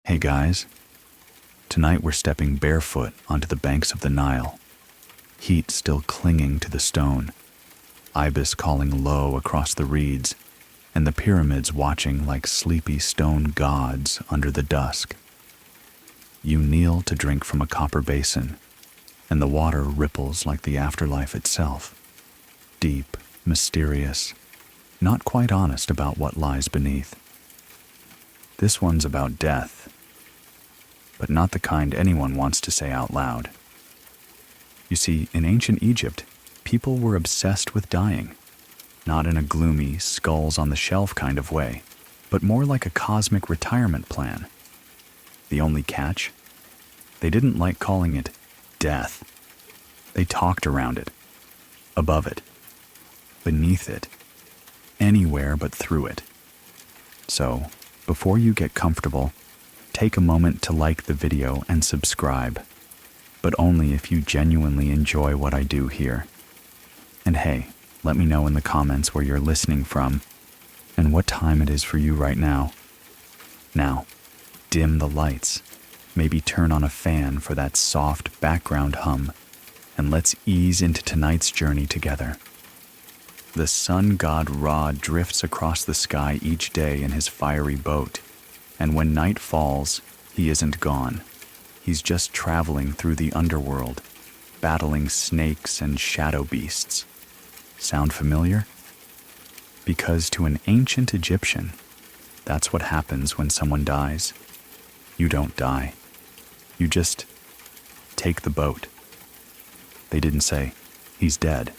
Hey guys, tonight we're stepping barefoot onto the banks of the Nile, heat still clinging to the stone, ibis calling low across the reeds, and the pyramids watching like sleepy stone gods under the dusk. You kneel to drink from a copper basin, and the water ripples like the afterlife itself, deep, mysterious, not quite honest about what lies beneath. This one's about death, but not the kind anyone wants to say out loud. You see, in ancient Egypt, people were obsessed with dying, not in a gloomy, skulls-on-the-shelf kind of way, but more like a cosmic retirement plan. The only catch? They didn't like calling it death. They talked around it, above it, beneath it, anywhere but through it. So, before you get comfortable, take a moment to like the video and subscribe, but only if you genuinely enjoy what I do here. And hey, let me know in the comments where you're listening from and what time it is for you right now. Now, dim the lights, maybe turn on a fan for that soft background hum, and let's ease into tonight's journey together. The sun god Ra drifts across the sky each day in his fiery boat, and when night falls, he isn't gone. He's just traveling through the underworld, battling snakes and shadow beasts. Sound familiar? Because to an ancient Egyptian, that's what happens when someone dies. You don't die. You just take the boat. They didn't say, he's dead.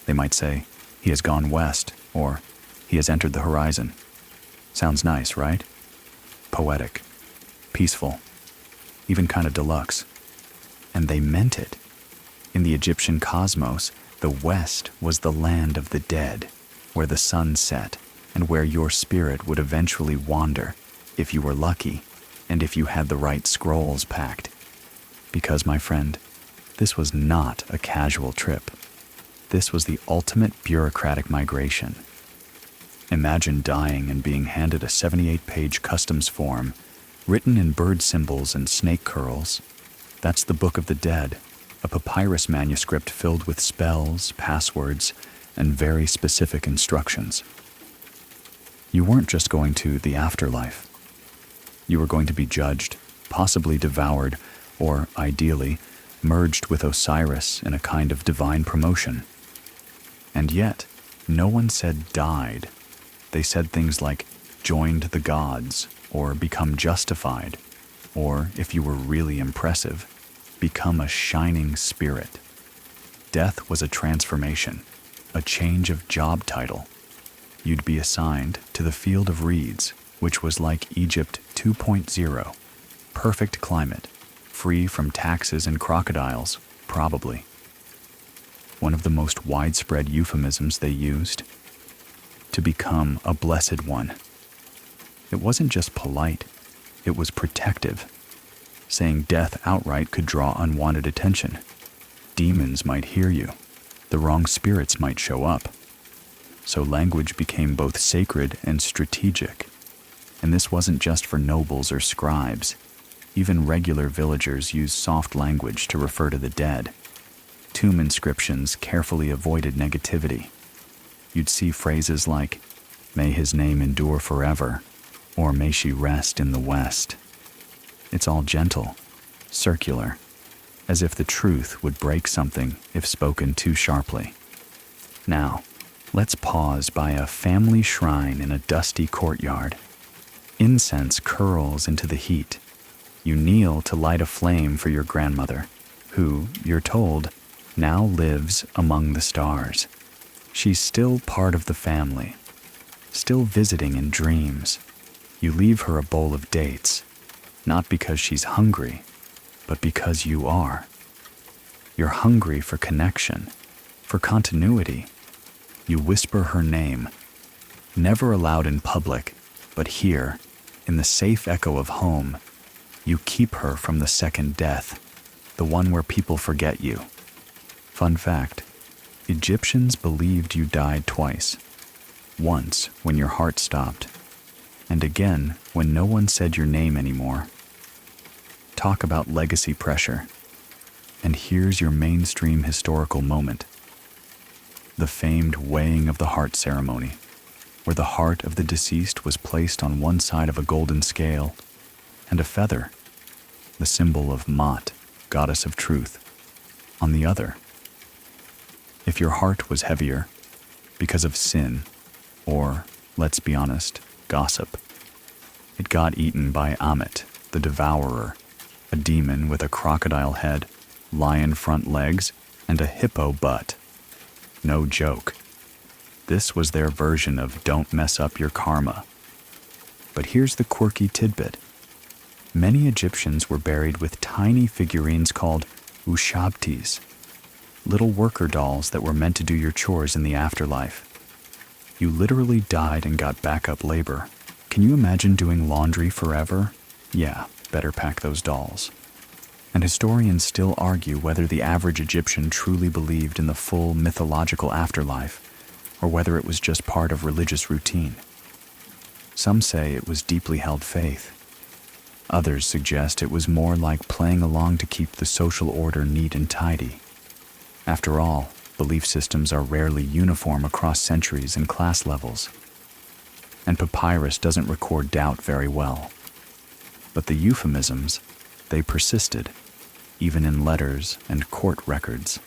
They might say, he has gone west, or he has entered the horizon. Sounds nice, right? Poetic, peaceful, even kind of deluxe. And they meant it. In the Egyptian cosmos, the West was the land of the dead, where the sun set, and where your spirit would eventually wander, if you were lucky, and if you had the right scrolls packed. Because, my friend, this was not a casual trip. This was the ultimate bureaucratic migration. Imagine dying and being handed a 78-page customs form, written in bird symbols and snake curls. That's the Book of the Dead, a papyrus manuscript filled with spells, passwords, and very specific instructions. You weren't just going to the afterlife. You were going to be judged, possibly devoured, or, ideally, merged with Osiris in a kind of divine promotion. And yet, no one said died. They said things like joined the gods, or become justified, or, if you were really impressive, become a shining spirit. Death was a transformation, a change of job title. You'd be assigned to the field of reeds, which was like Egypt 2.0, perfect climate, free from taxes and crocodiles, probably. One of the most widespread euphemisms they used, to become a blessed one. It wasn't just polite, it was protective. Saying death outright could draw unwanted attention. Demons might hear you. The wrong spirits might show up. So language became both sacred and strategic. And this wasn't just for nobles or scribes. Even regular villagers used soft language to refer to the dead. Tomb inscriptions carefully avoided negativity. You'd see phrases like, "May his name endure forever," or "May she rest in the west." It's all gentle, circular, as if the truth would break something if spoken too sharply. Now, let's pause by a family shrine in a dusty courtyard. Incense curls into the heat. You kneel to light a flame for your grandmother, who, you're told, now lives among the stars. She's still part of the family, still visiting in dreams. You leave her a bowl of dates, not because she's hungry, but because you are. You're hungry for connection, for continuity. You whisper her name, never allowed in public, but here, in the safe echo of home, you keep her from the second death, the one where people forget you. Fun fact, Egyptians believed you died twice. Once when your heart stopped, and again when no one said your name anymore. Talk about legacy pressure. And here's your mainstream historical moment. The famed weighing of the heart ceremony, where the heart of the deceased was placed on one side of a golden scale, and a feather, the symbol of Maat, goddess of truth, on the other. If your heart was heavier, because of sin, or, let's be honest, gossip, it got eaten by Ammit, the devourer, a demon with a crocodile head, lion front legs, and a hippo butt. No joke. This was their version of don't mess up your karma. But here's the quirky tidbit. Many Egyptians were buried with tiny figurines called ushabtis, little worker dolls that were meant to do your chores in the afterlife. You literally died and got backup labor. Can you imagine doing laundry forever? Yeah, better pack those dolls. And historians still argue whether the average Egyptian truly believed in the full mythological afterlife, or whether it was just part of religious routine. Some say it was deeply held faith. Others suggest it was more like playing along to keep the social order neat and tidy. After all, belief systems are rarely uniform across centuries and class levels. And papyrus doesn't record doubt very well. But the euphemisms, they persisted, even in letters and court records.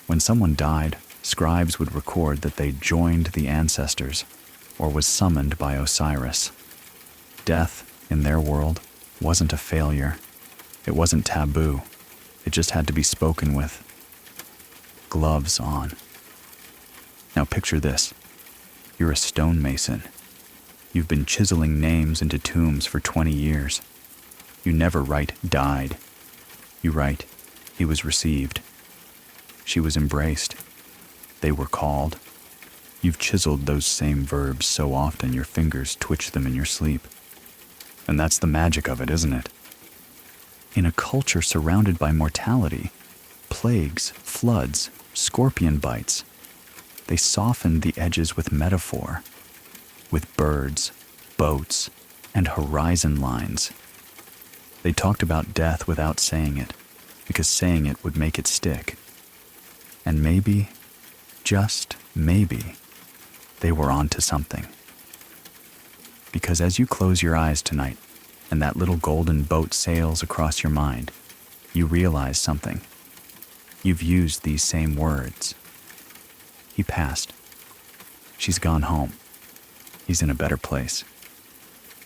When someone died, scribes would record that they joined the ancestors or was summoned by Osiris. Death, in their world, wasn't a failure. It wasn't taboo. It just had to be spoken with. Gloves on. Now picture this. You're a stonemason. You've been chiseling names into tombs for 20 years. You never write died. You write, he was received. She was embraced. They were called. You've chiseled those same verbs so often your fingers twitch them in your sleep. And that's the magic of it, isn't it? In a culture surrounded by mortality, plagues, floods, scorpion bites, they softened the edges with metaphor, with birds, boats, and horizon lines. They talked about death without saying it, because saying it would make it stick. And maybe, just maybe, they were onto something. Because as you close your eyes tonight, and that little golden boat sails across your mind, you realize something. You've used these same words. He passed. She's gone home. He's in a better place.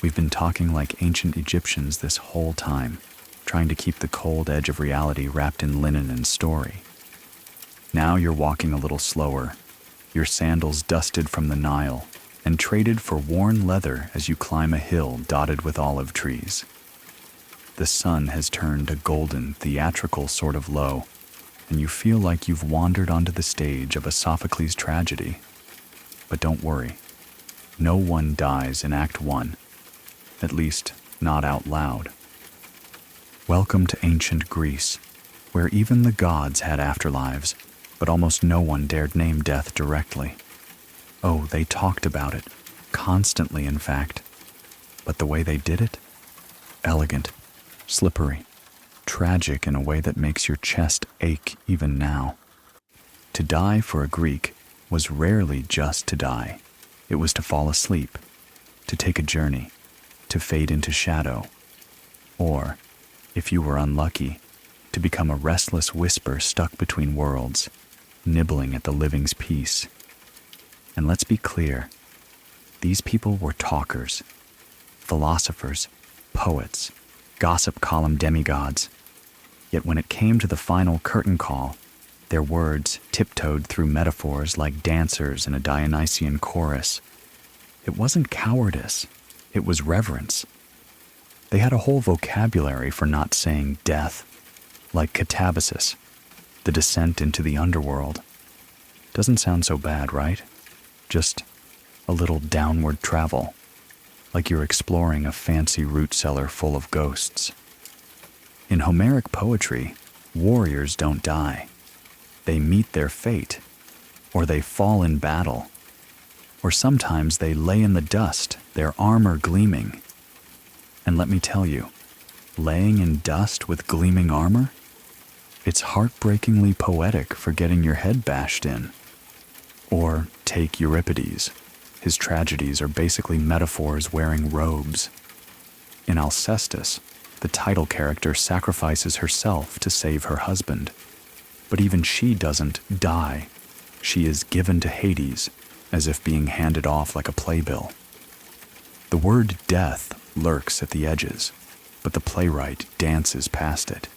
We've been talking like ancient Egyptians this whole time, trying to keep the cold edge of reality wrapped in linen and story. Now you're walking a little slower, your sandals dusted from the Nile, and traded for worn leather as you climb a hill dotted with olive trees. The sun has turned a golden, theatrical sort of low, and you feel like you've wandered onto the stage of a Sophocles tragedy. But don't worry. No one dies in Act 1. At least, not out loud. Welcome to ancient Greece, where even the gods had afterlives, but almost no one dared name death directly. Oh, they talked about it, constantly in fact. But the way they did it? Elegant, slippery, tragic in a way that makes your chest ache even now. To die for a Greek was rarely just to die. It was to fall asleep, to take a journey, to fade into shadow, or, if you were unlucky, to become a restless whisper stuck between worlds, nibbling at the living's peace. And let's be clear, these people were talkers, philosophers, poets, gossip column demigods. Yet when it came to the final curtain call, their words tiptoed through metaphors like dancers in a Dionysian chorus. It wasn't cowardice, it was reverence. They had a whole vocabulary for not saying death, like catabasis, the descent into the underworld. Doesn't sound so bad, right? Just a little downward travel, like you're exploring a fancy root cellar full of ghosts. In Homeric poetry, warriors don't die. They meet their fate, or they fall in battle, or sometimes they lay in the dust their armor gleaming. And let me tell you, laying in dust with gleaming armor? It's heartbreakingly poetic for getting your head bashed in. Or take Euripides. His tragedies are basically metaphors wearing robes. In Alcestis, the title character sacrifices herself to save her husband. But even she doesn't die. She is given to Hades, as if being handed off like a playbill. The word death lurks at the edges, but the playwright dances past it.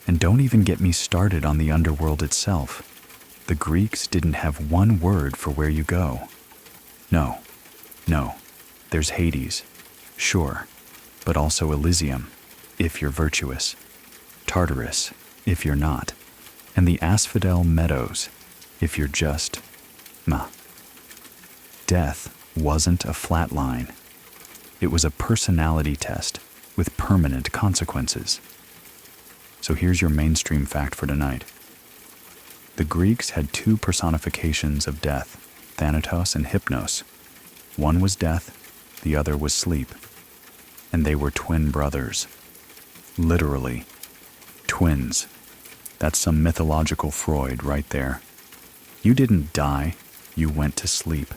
And don't even get me started on the underworld itself. The Greeks didn't have one word for where you go. No, there's Hades, sure, but also Elysium, if you're virtuous, Tartarus, if you're not, and the Asphodel Meadows, if you're just, Death wasn't a flat line. It was a personality test with permanent consequences. So here's your mainstream fact for tonight. The Greeks had two personifications of death, Thanatos and Hypnos. One was death, the other was sleep. And they were twin brothers. Literally, twins. That's some mythological Freud right there. You didn't die, you went to sleep.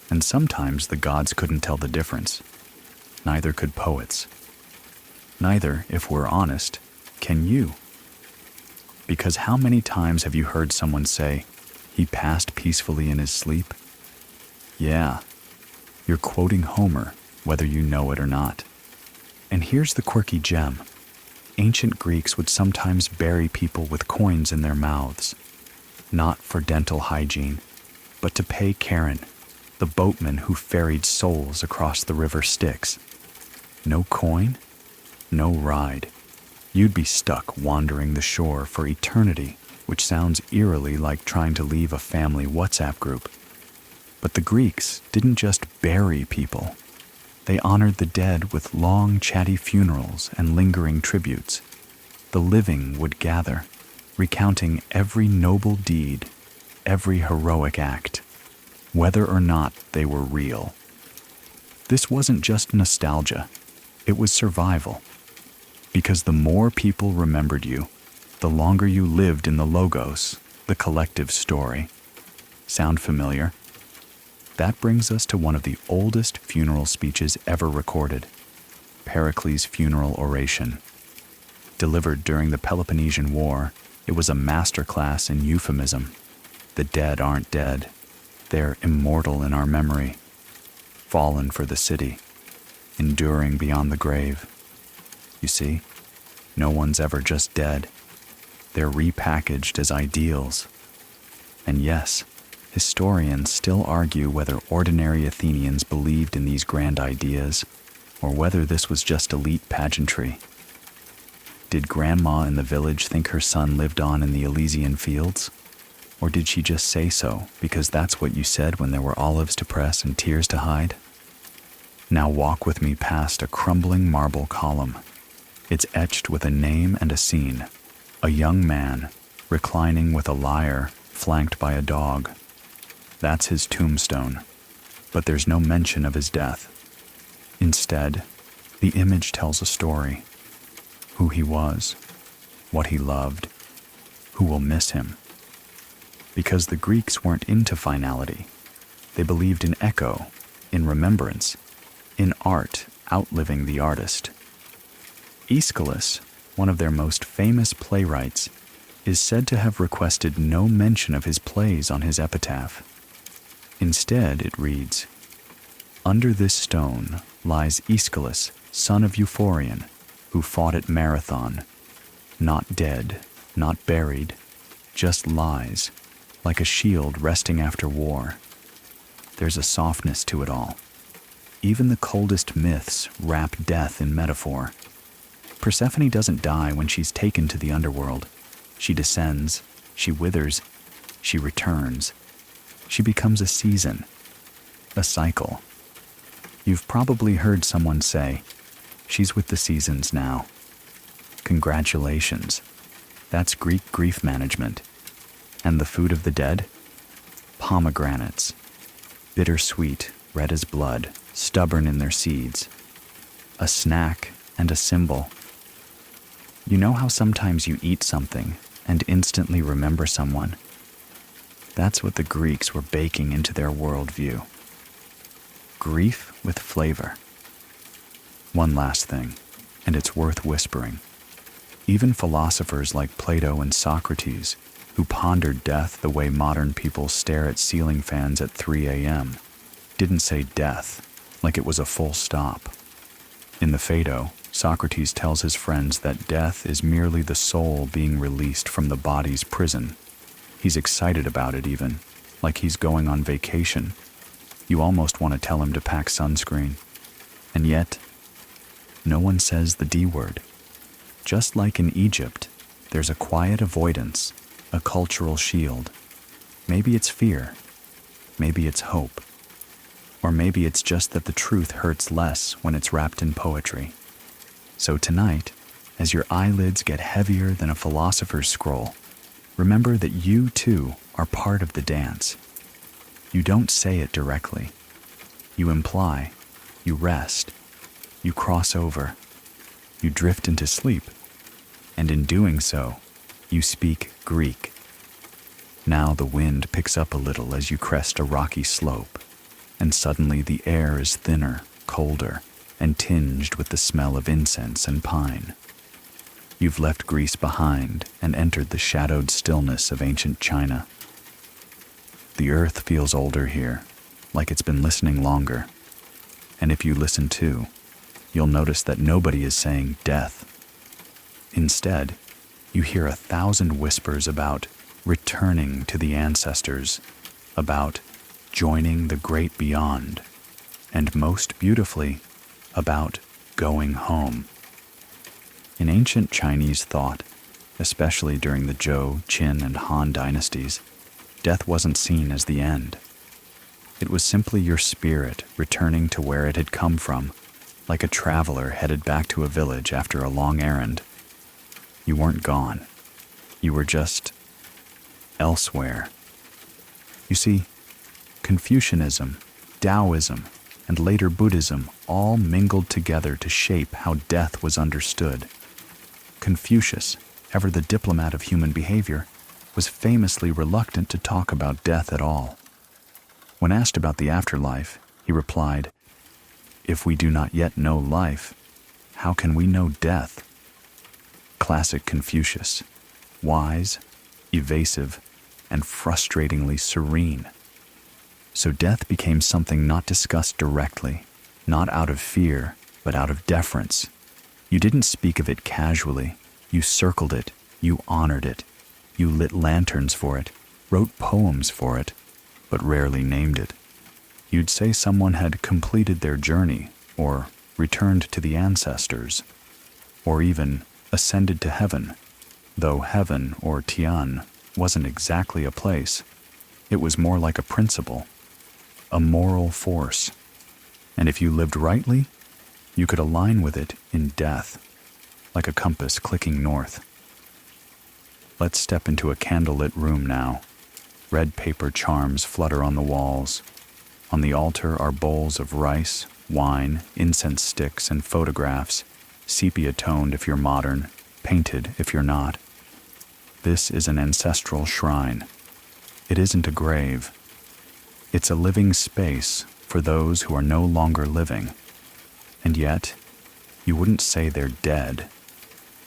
And sometimes the gods couldn't tell the difference. Neither could poets. Neither, if we're honest, can you. Because how many times have you heard someone say, he passed peacefully in his sleep? Yeah, you're quoting Homer, whether you know it or not. And here's the quirky gem. Ancient Greeks would sometimes bury people with coins in their mouths, not for dental hygiene, but to pay Charon, the boatman who ferried souls across the river Styx. No coin, no ride. You'd be stuck wandering the shore for eternity, which sounds eerily like trying to leave a family WhatsApp group. But the Greeks didn't just bury people. They honored the dead with long, chatty funerals and lingering tributes. The living would gather, recounting every noble deed, every heroic act, whether or not they were real. This wasn't just nostalgia, it was survival. Because the more people remembered you, the longer you lived in the logos, the collective story. Sound familiar? That brings us to one of the oldest funeral speeches ever recorded, Pericles' funeral oration. Delivered during the Peloponnesian War, it was a masterclass in euphemism. The dead aren't dead. They're immortal in our memory, fallen for the city, enduring beyond the grave. You see, no one's ever just dead. They're repackaged as ideals. And yes, historians still argue whether ordinary Athenians believed in these grand ideas, or whether this was just elite pageantry. Did Grandma in the village think her son lived on in the Elysian fields? Or did she just say so because that's what you said when there were olives to press and tears to hide? Now walk with me past a crumbling marble column. It's etched with a name and a scene. A young man, reclining with a lyre, flanked by a dog. That's his tombstone, but there's no mention of his death. Instead, the image tells a story. Who he was, what he loved, who will miss him. Because the Greeks weren't into finality. They believed in echo, in remembrance, in art outliving the artist. Aeschylus, one of their most famous playwrights, is said to have requested no mention of his plays on his epitaph. Instead, it reads, "Under this stone lies Aeschylus, son of Euphorion, who fought at Marathon, not dead, not buried, just lies, like a shield resting after war." There's a softness to it all. Even the coldest myths wrap death in metaphor. Persephone doesn't die when she's taken to the underworld. She descends, she withers, she returns. She becomes a season, a cycle. You've probably heard someone say, "She's with the seasons now." Congratulations. That's Greek grief management. And the food of the dead? Pomegranates. Bittersweet, red as blood, stubborn in their seeds. A snack and a symbol. You know how sometimes you eat something and instantly remember someone? That's what the Greeks were baking into their worldview. Grief with flavor. One last thing, and it's worth whispering. Even philosophers like Plato and Socrates, who pondered death the way modern people stare at ceiling fans at 3 a.m., didn't say death like it was a full stop. In the Phaedo, Socrates tells his friends that death is merely the soul being released from the body's prison. He's excited about it even, like he's going on vacation. You almost want to tell him to pack sunscreen. And yet, no one says the D word. Just like in Egypt, there's a quiet avoidance, a cultural shield. Maybe it's fear, maybe it's hope, or maybe it's just that the truth hurts less when it's wrapped in poetry. So tonight, as your eyelids get heavier than a philosopher's scroll, remember that you too are part of the dance. You don't say it directly. You imply, you rest, you cross over, you drift into sleep, and in doing so, you speak Greek. Now the wind picks up a little as you crest a rocky slope, and suddenly the air is thinner, colder, and tinged with the smell of incense and pine. You've left Greece behind and entered the shadowed stillness of ancient China. The earth feels older here, like it's been listening longer. And if you listen too, you'll notice that nobody is saying death. Instead, you hear 1,000 whispers about returning to the ancestors, about joining the great beyond, and most beautifully, about going home. In ancient Chinese thought, especially during the Zhou, Qin, and Han dynasties, death wasn't seen as the end. It was simply your spirit returning to where it had come from, like a traveler headed back to a village after a long errand. You weren't gone. You were just elsewhere. You see, Confucianism, Taoism, and later Buddhism all mingled together to shape how death was understood. Confucius, ever the diplomat of human behavior, was famously reluctant to talk about death at all. When asked about the afterlife, he replied, "If we do not yet know life, how can we know death?" Classic Confucius, wise, evasive, and frustratingly serene. So death became something not discussed directly, not out of fear, but out of deference. You didn't speak of it casually. You circled it. You honored it. You lit lanterns for it, wrote poems for it, but rarely named it. You'd say someone had completed their journey, or returned to the ancestors, or even ascended to heaven, though heaven, or Tian, wasn't exactly a place. It was more like a principle, a moral force. And if you lived rightly, you could align with it in death, like a compass clicking north. Let's step into a candlelit room now. Red paper charms flutter on the walls. On the altar are bowls of rice, wine, incense sticks, and photographs, sepia-toned if you're modern, painted if you're not. This is an ancestral shrine. It isn't a grave. It's a living space for those who are no longer living. And yet, you wouldn't say they're dead.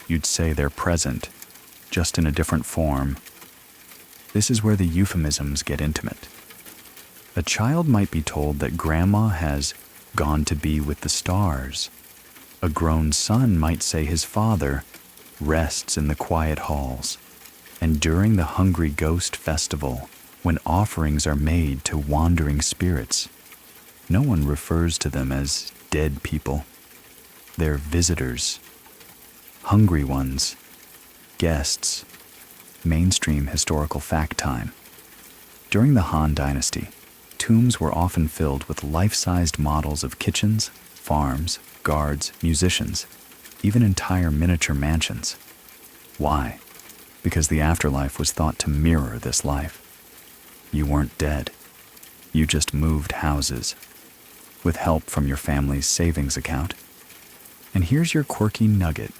You'd say they're present, just in a different form. This is where the euphemisms get intimate. A child might be told that grandma has gone to be with the stars. A grown son might say his father rests in the quiet halls. And during the Hungry Ghost Festival, when offerings are made to wandering spirits, no one refers to them as dead people. They're visitors, hungry ones, guests. Mainstream historical fact time. During the Han Dynasty, tombs were often filled with life-sized models of kitchens, farms, guards, musicians, even entire miniature mansions. Why? Because the afterlife was thought to mirror this life. You weren't dead. You just moved houses. with help from your family's savings account. And here's your quirky nugget.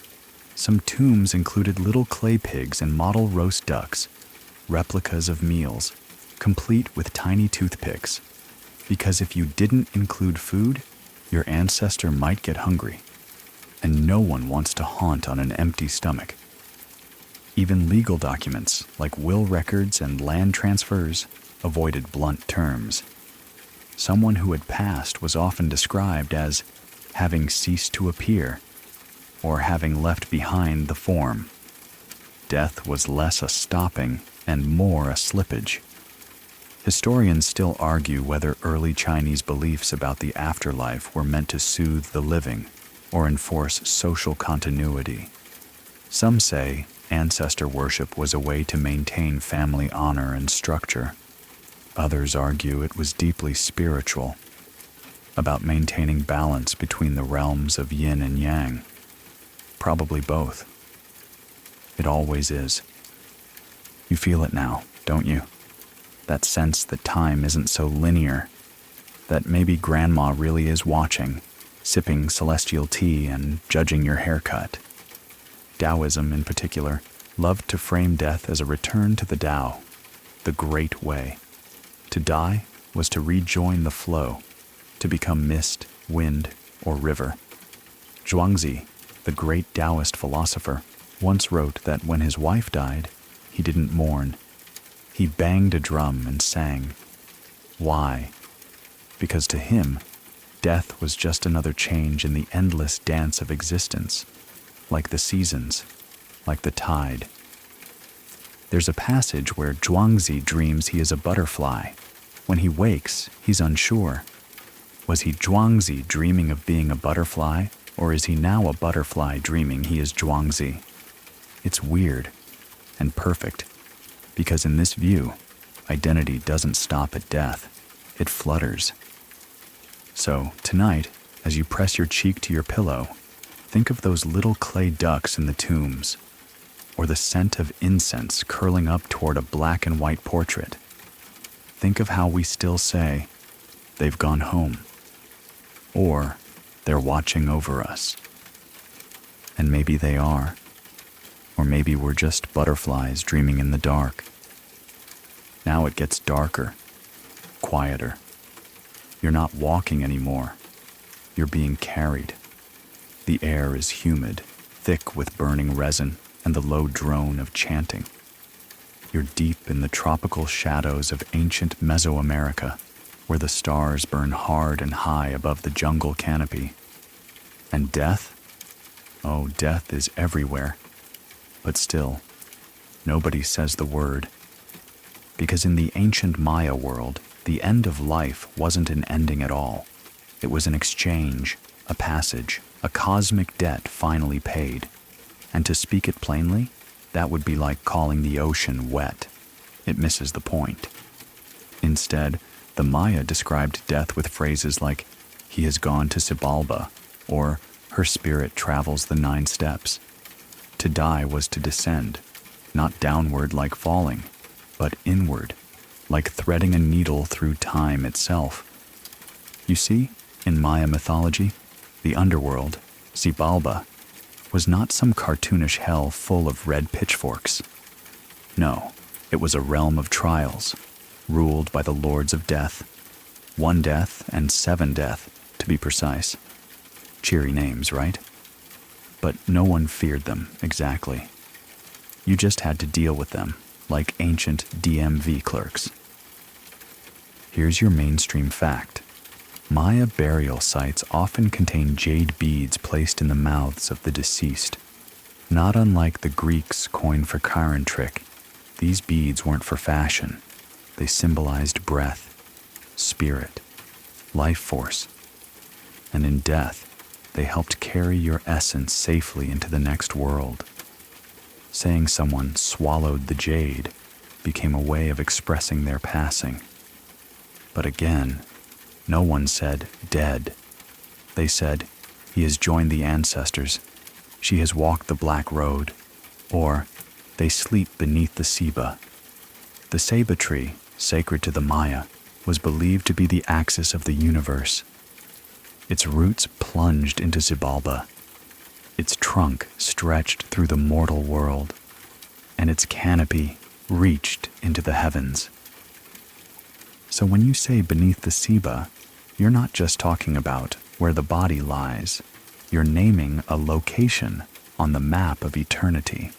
Some tombs included little clay pigs and model roast ducks, replicas of meals, complete with tiny toothpicks. Because if you didn't include food, your ancestor might get hungry. And no one wants to haunt on an empty stomach. Even legal documents, like will records and land transfers, avoided blunt terms. Someone who had passed was often described as having ceased to appear, or having left behind the form. Death was less a stopping and more a slippage. Historians still argue whether early Chinese beliefs about the afterlife were meant to soothe the living or enforce social continuity. Some say ancestor worship was a way to maintain family honor and structure. Others argue it was deeply spiritual, about maintaining balance between the realms of yin and yang. Probably both. It always is. You feel it now, don't you? That sense that time isn't so linear, that maybe grandma really is watching, sipping celestial tea and judging your haircut. Taoism, in particular, loved to frame death as a return to the Tao, the great way. To die was to rejoin the flow, to become mist, wind, or river. Zhuangzi, the great Taoist philosopher, once wrote that when his wife died, he didn't mourn. He banged a drum and sang. Why? Because to him, death was just another change in the endless dance of existence, like the seasons, like the tide. There's a passage where Zhuangzi dreams he is a butterfly. When he wakes, he's unsure. Was he Zhuangzi dreaming of being a butterfly, or is he now a butterfly dreaming he is Zhuangzi? It's weird and perfect, because in this view, identity doesn't stop at death. It flutters. So, tonight, as you press your cheek to your pillow, think of those little clay ducks in the tombs, or the scent of incense curling up toward a black and white portrait. Think of how we still say, they've gone home, or they're watching over us. And maybe they are, or maybe we're just butterflies dreaming in the dark. Now it gets darker, quieter. You're not walking anymore. You're being carried. The air is humid, thick with burning resin and the low drone of chanting. You're deep in the tropical shadows of ancient Mesoamerica, where the stars burn hard and high above the jungle canopy. And death? Oh, death is everywhere. But still, nobody says the word. Because in the ancient Maya world, the end of life wasn't an ending at all. It was an exchange, a passage, a cosmic debt finally paid. And to speak it plainly, that would be like calling the ocean wet. It misses the point. Instead, the Maya described death with phrases like, he has gone to Xibalba, or her spirit travels the 9 steps. To die was to descend, not downward like falling, but inward, like threading a needle through time itself. You see, in Maya mythology, the underworld, Xibalba, was not some cartoonish hell full of red pitchforks. No, it was a realm of trials, ruled by the lords of death. 1 death and 7 death, to be precise. Cheery names, right? But no one feared them, exactly. You just had to deal with them, like ancient DMV clerks. Here's your mainstream fact. Maya burial sites often contain jade beads placed in the mouths of the deceased. Not unlike the Greeks' coin for Chiron trick, these beads weren't for fashion. They symbolized breath, spirit, life force. And in death, they helped carry your essence safely into the next world. Saying someone swallowed the jade became a way of expressing their passing. But again, no one said dead. They said, he has joined the ancestors. She has walked the black road. Or, they sleep beneath the ceiba. The ceiba tree, sacred to the Maya, was believed to be the axis of the universe. Its roots plunged into Xibalba, its trunk stretched through the mortal world, and its canopy reached into the heavens. So when you say beneath the Siba, you're not just talking about where the body lies. You're naming a location on the map of eternity.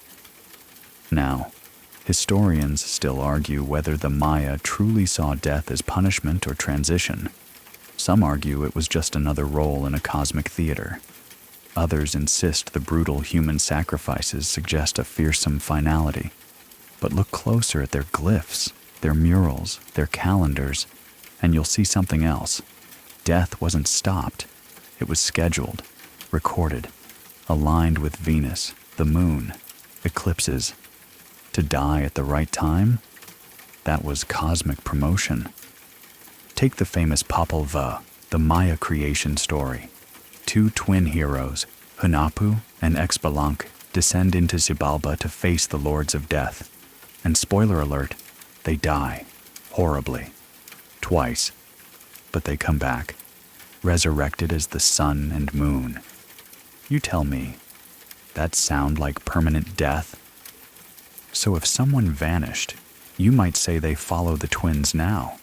Now, historians still argue whether the Maya truly saw death as punishment or transition. Some argue it was just another role in a cosmic theater. Others insist the brutal human sacrifices suggest a fearsome finality. But look closer at their glyphs, their murals, their calendars, and you'll see something else. Death wasn't stopped. It was scheduled, recorded, aligned with Venus, the moon, eclipses. To die at the right time? That was cosmic promotion. Take the famous Popol Vuh, the Maya creation story. Two twin heroes, Hunahpu and Xbalanque, descend into Xibalba to face the lords of death. And spoiler alert, they die, horribly. Twice. But they come back, resurrected as the sun and moon. You tell me, that sound like permanent death? So if someone vanished, you might say they follow the twins now.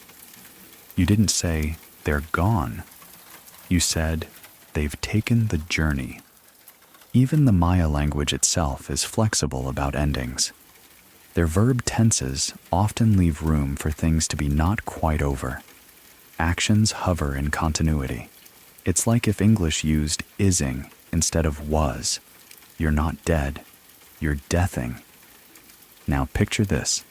You didn't say they're gone. You said they've taken the journey. Even the Maya language itself is flexible about endings. Their verb tenses often leave room for things to be not quite over. Actions hover in continuity. It's like if English used ising instead of was. You're not dead, you're deathing. Now picture this.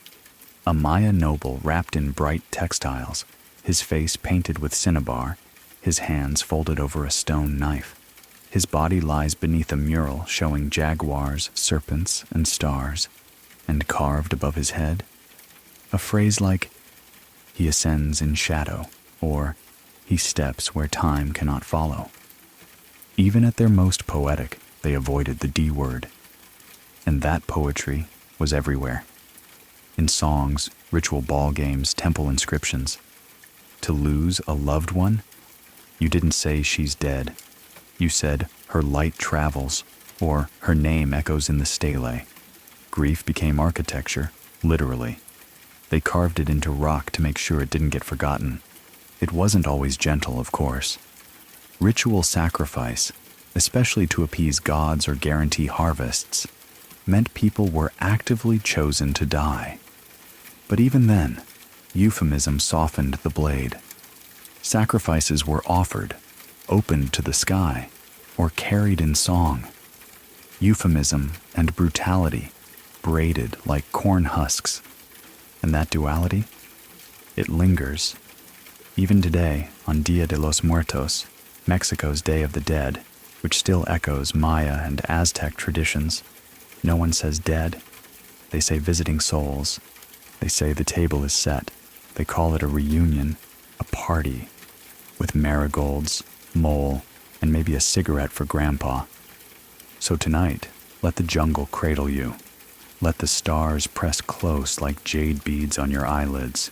A Maya noble wrapped in bright textiles, his face painted with cinnabar, his hands folded over a stone knife. His body lies beneath a mural showing jaguars, serpents, and stars, and carved above his head, a phrase like, "He ascends in shadow," or "He steps where time cannot follow." Even at their most poetic, they avoided the D word. And that poetry was everywhere. In songs, ritual ball games, temple inscriptions. To lose a loved one, you didn't say she's dead. You said her light travels, or her name echoes in the stele. Grief became architecture, literally. They carved it into rock to make sure it didn't get forgotten. It wasn't always gentle, of course. Ritual sacrifice, especially to appease gods or guarantee harvests, meant people were actively chosen to die. But even then, euphemism softened the blade. Sacrifices were offered, opened to the sky, or carried in song. Euphemism and brutality braided like corn husks. And that duality? It lingers. Even today, on Dia de los Muertos, Mexico's Day of the Dead, which still echoes Maya and Aztec traditions, no one says dead. They say visiting souls. They say the table is set. They call it a reunion, a party, with marigolds, mole, and maybe a cigarette for Grandpa. So tonight, let the jungle cradle you. Let the stars press close like jade beads on your eyelids.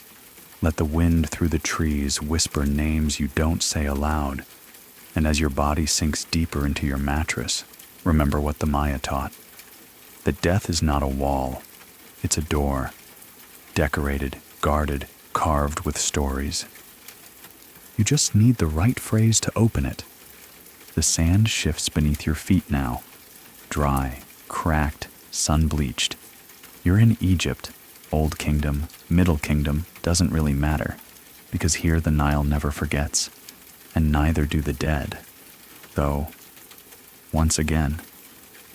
Let the wind through the trees whisper names you don't say aloud. And as your body sinks deeper into your mattress, remember what the Maya taught. That death is not a wall, it's a door. Decorated, guarded, carved with stories. You just need the right phrase to open it. The sand shifts beneath your feet now. Dry, cracked, sun-bleached. You're in Egypt. Old Kingdom, Middle Kingdom, doesn't really matter, because here the Nile never forgets, and neither do the dead. Though, once again,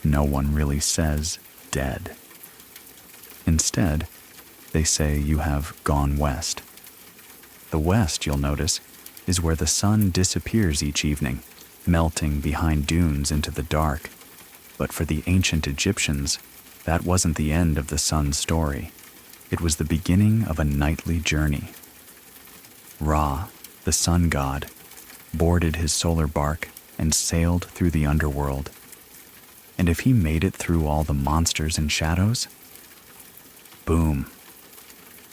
no one really says dead. Instead, they say you have gone west. The west, you'll notice, is where the sun disappears each evening, melting behind dunes into the dark. But for the ancient Egyptians, that wasn't the end of the sun's story. It was the beginning of a nightly journey. Ra, the sun god, boarded his solar bark and sailed through the underworld. And if he made it through all the monsters and shadows, boom,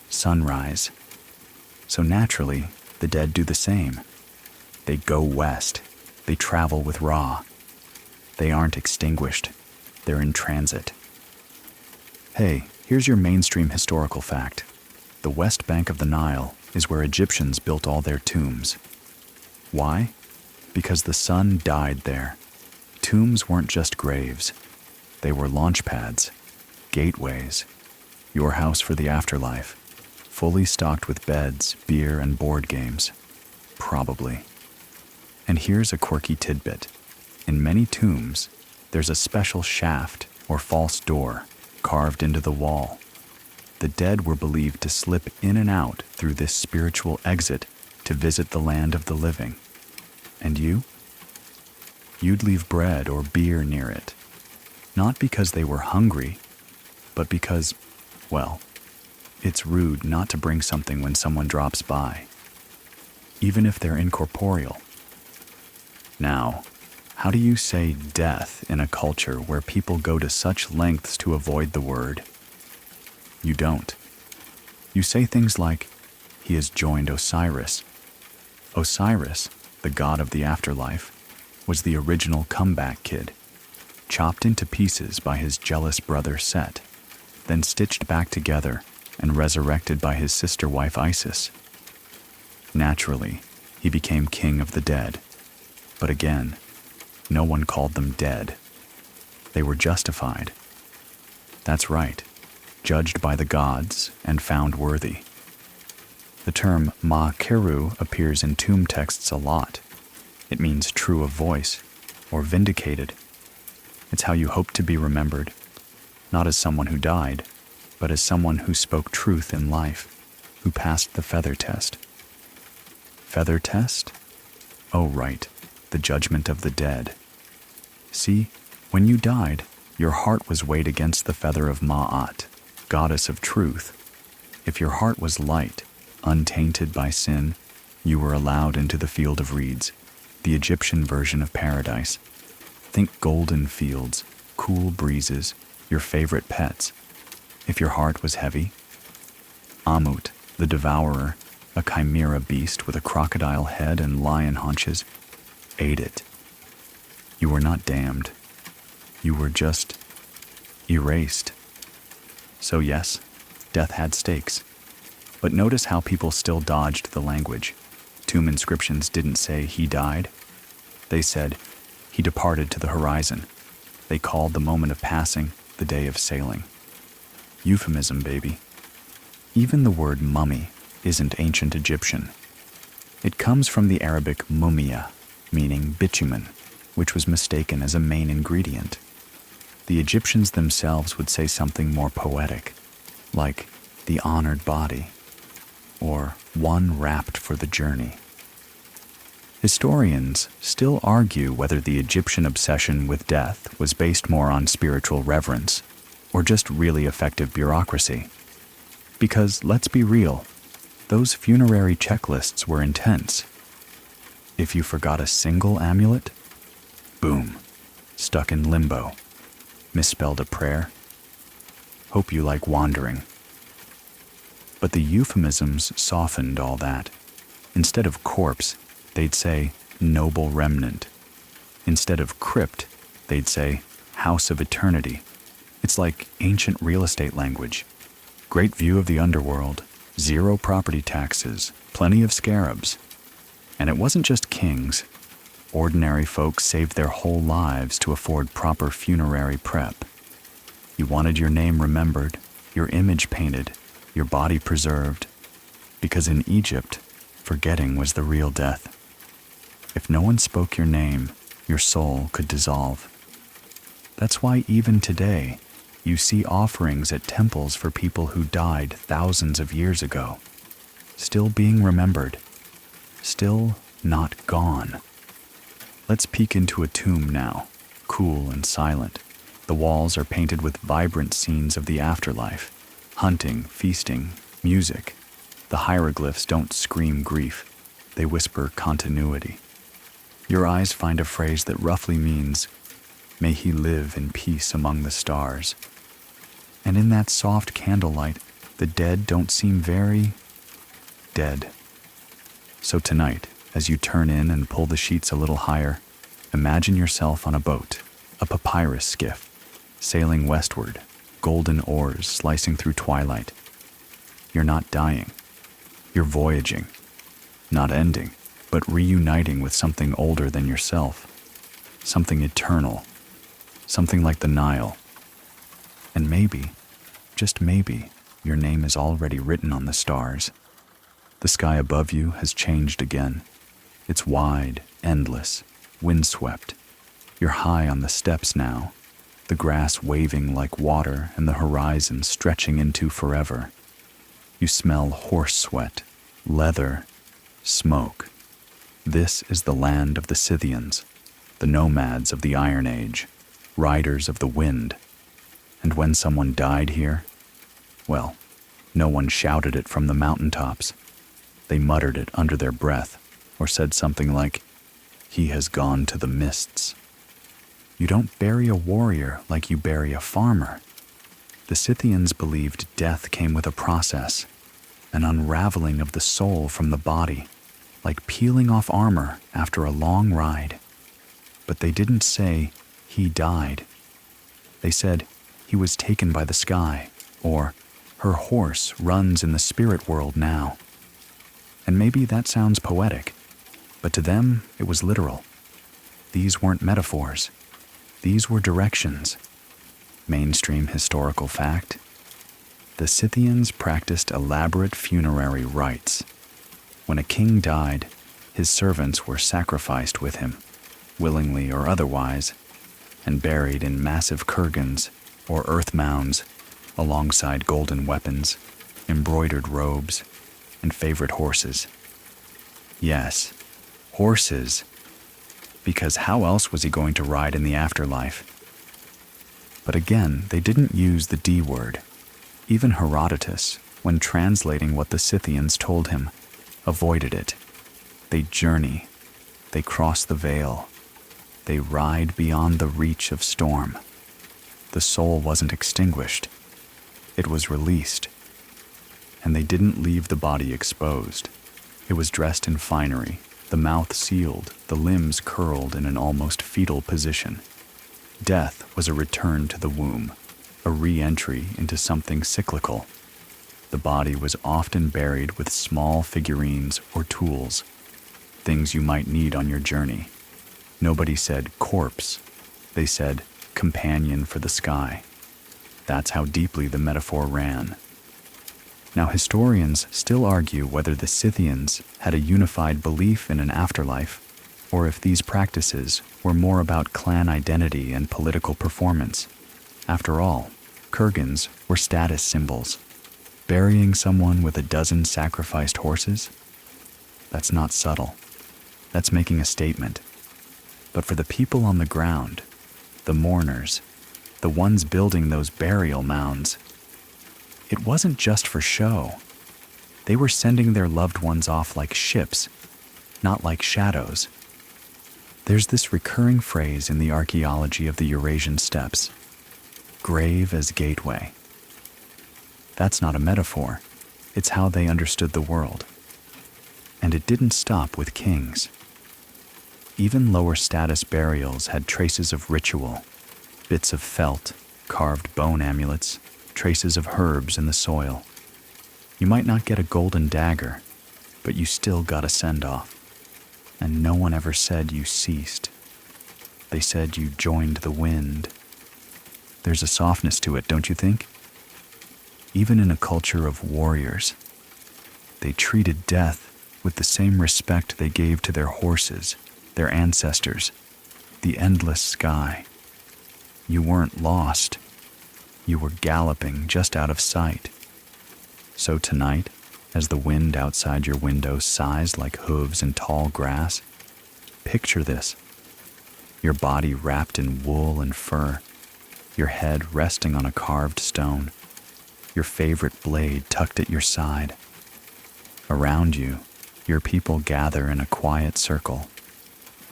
sunrise. So naturally, the dead do the same. They go west, They travel with Ra. They aren't extinguished. They're in transit. Hey, here's your mainstream historical fact. The west bank of the Nile is where Egyptians built all their tombs. Why? Because the sun died there. Tombs weren't just graves. They were launch pads, gateways, your house for the afterlife, fully stocked with beds, beer, and board games. Probably. And here's a quirky tidbit. In many tombs, there's a special shaft or false door carved into the wall. The dead were believed to slip in and out through this spiritual exit to visit the land of the living. And you? You'd leave bread or beer near it. Not because they were hungry, but because, well, it's rude not to bring something when someone drops by, even if they're incorporeal. Now, how do you say death in a culture where people go to such lengths to avoid the word? You don't. You say things like, he has joined Osiris. Osiris, the god of the afterlife, was the original comeback kid, chopped into pieces by his jealous brother Set, then stitched back together and resurrected by his sister wife Isis. Naturally, he became king of the dead. But again, no one called them dead. They were justified. That's right, judged by the gods and found worthy. The term Ma Keru appears in tomb texts a lot. It means true of voice, or vindicated. It's how you hope to be remembered, not as someone who died, but as someone who spoke truth in life, who passed the feather test. Feather test? Oh, right, the judgment of the dead. See, when you died, your heart was weighed against the feather of Ma'at, goddess of truth. If your heart was light, untainted by sin, you were allowed into the field of reeds, the Egyptian version of paradise. Think golden fields, cool breezes, your favorite pets. If your heart was heavy, Amut, the devourer, a chimera beast with a crocodile head and lion haunches, ate it. You were not damned. You were just erased. So yes, death had stakes. But notice how people still dodged the language. Tomb inscriptions didn't say he died. They said he departed to the horizon. They called the moment of passing the day of sailing. Euphemism, baby. Even the word mummy isn't ancient Egyptian. It comes from the Arabic mumia, meaning bitumen, which was mistaken as a main ingredient. The Egyptians themselves would say something more poetic, like the honored body, or one wrapped for the journey. Historians still argue whether the Egyptian obsession with death was based more on spiritual reverence or just really effective bureaucracy. Because, let's be real, those funerary checklists were intense. If you forgot a single amulet, boom, stuck in limbo. Misspelled a prayer? Hope you like wandering. But the euphemisms softened all that. Instead of corpse, they'd say noble remnant. Instead of crypt, they'd say house of eternity. It's like ancient real estate language. Great view of the underworld, 0 property taxes, plenty of scarabs. And it wasn't just kings. Ordinary folks saved their whole lives to afford proper funerary prep. You wanted your name remembered, your image painted, your body preserved. Because in Egypt, forgetting was the real death. If no one spoke your name, your soul could dissolve. That's why even today, you see offerings at temples for people who died thousands of years ago, still being remembered, still not gone. Let's peek into a tomb now, cool and silent. The walls are painted with vibrant scenes of the afterlife, hunting, feasting, music. The hieroglyphs don't scream grief, they whisper continuity. Your eyes find a phrase that roughly means, "May he live in peace among the stars." And in that soft candlelight, the dead don't seem very dead. So tonight, as you turn in and pull the sheets a little higher, Imagine yourself on a boat, a papyrus skiff, sailing westward, golden oars slicing through twilight. You're not dying. You're voyaging. Not ending, but reuniting with something older than yourself. Something eternal. Something like the Nile. And maybe, just maybe, your name is already written on the stars. The sky above you has changed again. It's wide, endless, windswept. You're high on the steps now, the grass waving like water and the horizon stretching into forever. You smell horse sweat, leather, smoke. This is the land of the Scythians, the nomads of the Iron Age, riders of the wind. And when someone died here, well, no one shouted it from the mountaintops. They muttered it under their breath, or said something like, "He has gone to the mists." You don't bury a warrior like you bury a farmer. The Scythians believed death came with a process, an unraveling of the soul from the body, like peeling off armor after a long ride. But they didn't say, "He died." They said, "He was taken by the sky," or "Her horse runs in the spirit world now." And maybe that sounds poetic, but to them it was literal. These weren't metaphors. These were directions. Mainstream historical fact. The Scythians practiced elaborate funerary rites. When a king died, his servants were sacrificed with him, willingly or otherwise, and buried in massive kurgans or earth mounds alongside golden weapons, embroidered robes, and favorite horses. Yes, horses, because how else was he going to ride in the afterlife? But again, they didn't use the D word. Even Herodotus, when translating what the Scythians told him, avoided it. They journey. They cross the veil. They ride beyond the reach of storm. The soul wasn't extinguished. It was released. And they didn't leave the body exposed. It was dressed in finery, the mouth sealed, the limbs curled in an almost fetal position. Death was a return to the womb, a re-entry into something cyclical. The body was often buried with small figurines or tools, things you might need on your journey. Nobody said corpse. They said companion for the sky. That's how deeply the metaphor ran. Now, historians still argue whether the Scythians had a unified belief in an afterlife, or if these practices were more about clan identity and political performance. After all, kurgans were status symbols. Burying someone with a dozen sacrificed horses? That's not subtle. That's making a statement. But for the people on the ground, the mourners, the ones building those burial mounds, it wasn't just for show. They were sending their loved ones off like ships, not like shadows. There's this recurring phrase in the archaeology of the Eurasian steppes, grave as gateway. That's not a metaphor. It's how they understood the world. And it didn't stop with kings. Even lower status burials had traces of ritual, bits of felt, carved bone amulets, traces of herbs in the soil. You might not get a golden dagger, but you still got a send-off. And no one ever said you ceased. They said you joined the wind. There's a softness to it, don't you think? Even in a culture of warriors, they treated death with the same respect they gave to their horses, their ancestors, the endless sky. You weren't lost. You were galloping just out of sight. So tonight, as the wind outside your window sighs like hooves in tall grass, picture this. Your body wrapped in wool and fur, your head resting on a carved stone, your favorite blade tucked at your side. Around you, your people gather in a quiet circle.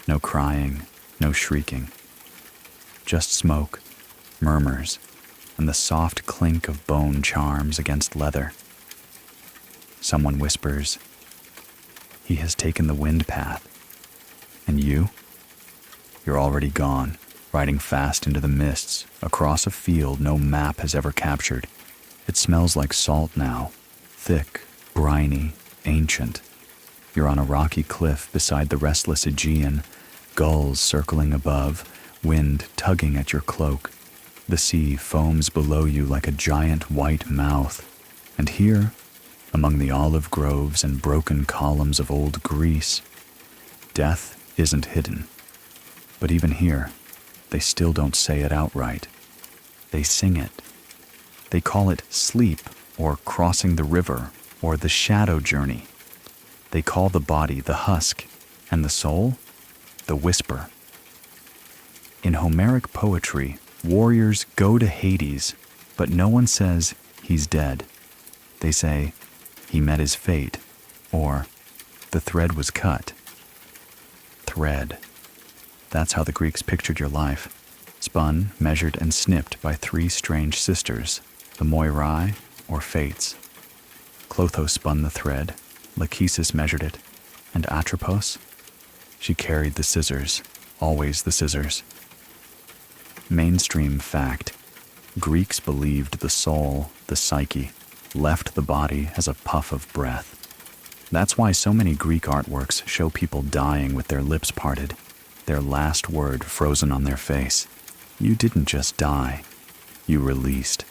No crying, no shrieking. Just smoke, murmurs, and the soft clink of bone charms against leather. Someone whispers, "He has taken the wind path." And you? You're already gone, riding fast into the mists, across a field no map has ever captured. It smells like salt now, thick, briny, ancient. You're on a rocky cliff beside the restless Aegean, gulls circling above, wind tugging at your cloak. The sea foams below you like a giant white mouth. And here, among the olive groves and broken columns of old Greece, death isn't hidden. But even here, they still don't say it outright. They sing it. They call it sleep, or crossing the river, or the shadow journey. They call the body the husk, and the soul the whisper. In Homeric poetry, warriors go to Hades, but no one says he's dead. They say he met his fate, or the thread was cut. Thread. That's how the Greeks pictured your life, spun, measured, and snipped by three strange sisters, the Moirai, or Fates. Clotho spun the thread, Lachesis measured it, and Atropos, she carried the scissors, always the scissors. Mainstream fact: Greeks believed the soul, the psyche, left the body as a puff of breath. That's why so many Greek artworks show people dying with their lips parted, their last word frozen on their face. You didn't just die, you released.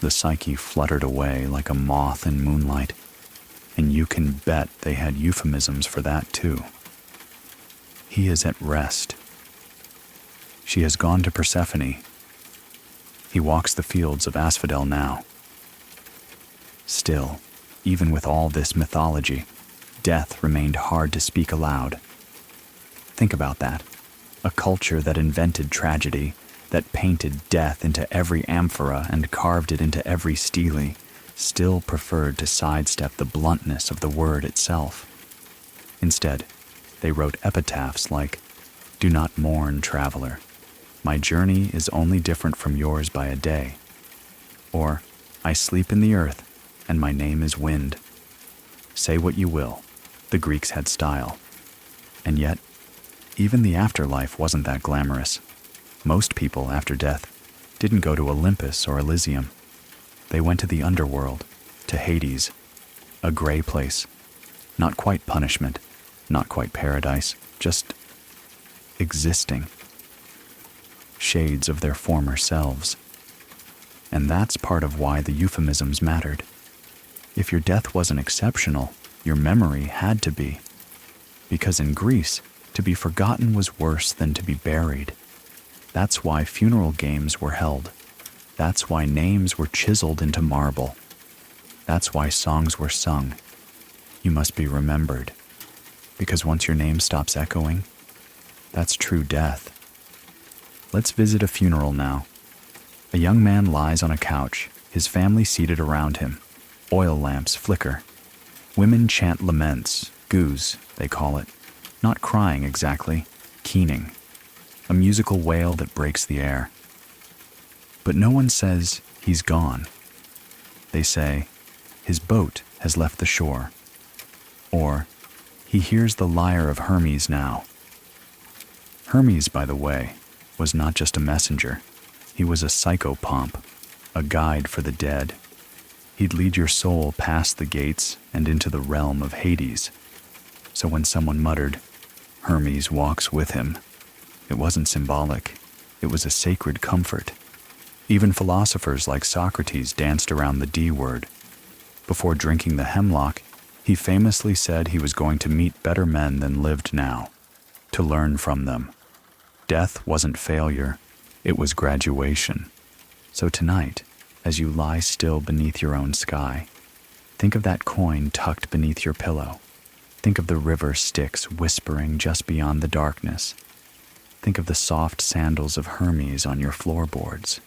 The psyche fluttered away like a moth in moonlight, and you can bet they had euphemisms for that too. He is at rest. She has gone to Persephone. He walks the fields of Asphodel now. Still, even with all this mythology, death remained hard to speak aloud. Think about that. A culture that invented tragedy, that painted death into every amphora and carved it into every stele, still preferred to sidestep the bluntness of the word itself. Instead, they wrote epitaphs like, "Do not mourn, traveler. My journey is only different from yours by a day." Or, "I sleep in the earth, and my name is Wind." Say what you will, the Greeks had style. And yet, even the afterlife wasn't that glamorous. Most people, after death, didn't go to Olympus or Elysium. They went to the underworld, to Hades, a gray place. Not quite punishment, not quite paradise, just existing. Shades of their former selves. And that's part of why the euphemisms mattered. If your death wasn't exceptional, your memory had to be. Because in Greece, to be forgotten was worse than to be buried. That's why funeral games were held. That's why names were chiseled into marble. That's why songs were sung. You must be remembered. Because once your name stops echoing, that's true death. Let's visit a funeral now. A young man lies on a couch, his family seated around him. Oil lamps flicker. Women chant laments, goos, they call it. Not crying exactly, keening. A musical wail that breaks the air. But no one says he's gone. They say, his boat has left the shore. Or, he hears the lyre of Hermes now. Hermes, by the way, was not just a messenger. He was a psychopomp, a guide for the dead. He'd lead your soul past the gates and into the realm of Hades. So when someone muttered, "Hermes walks with him," it wasn't symbolic. It was a sacred comfort. Even philosophers like Socrates danced around the D word. Before drinking the hemlock, he famously said he was going to meet better men than lived now, to learn from them. Death wasn't failure, it was graduation. So tonight, as you lie still beneath your own sky, think of that coin tucked beneath your pillow. Think of the river Styx whispering just beyond the darkness. Think of the soft sandals of Hermes on your floorboards.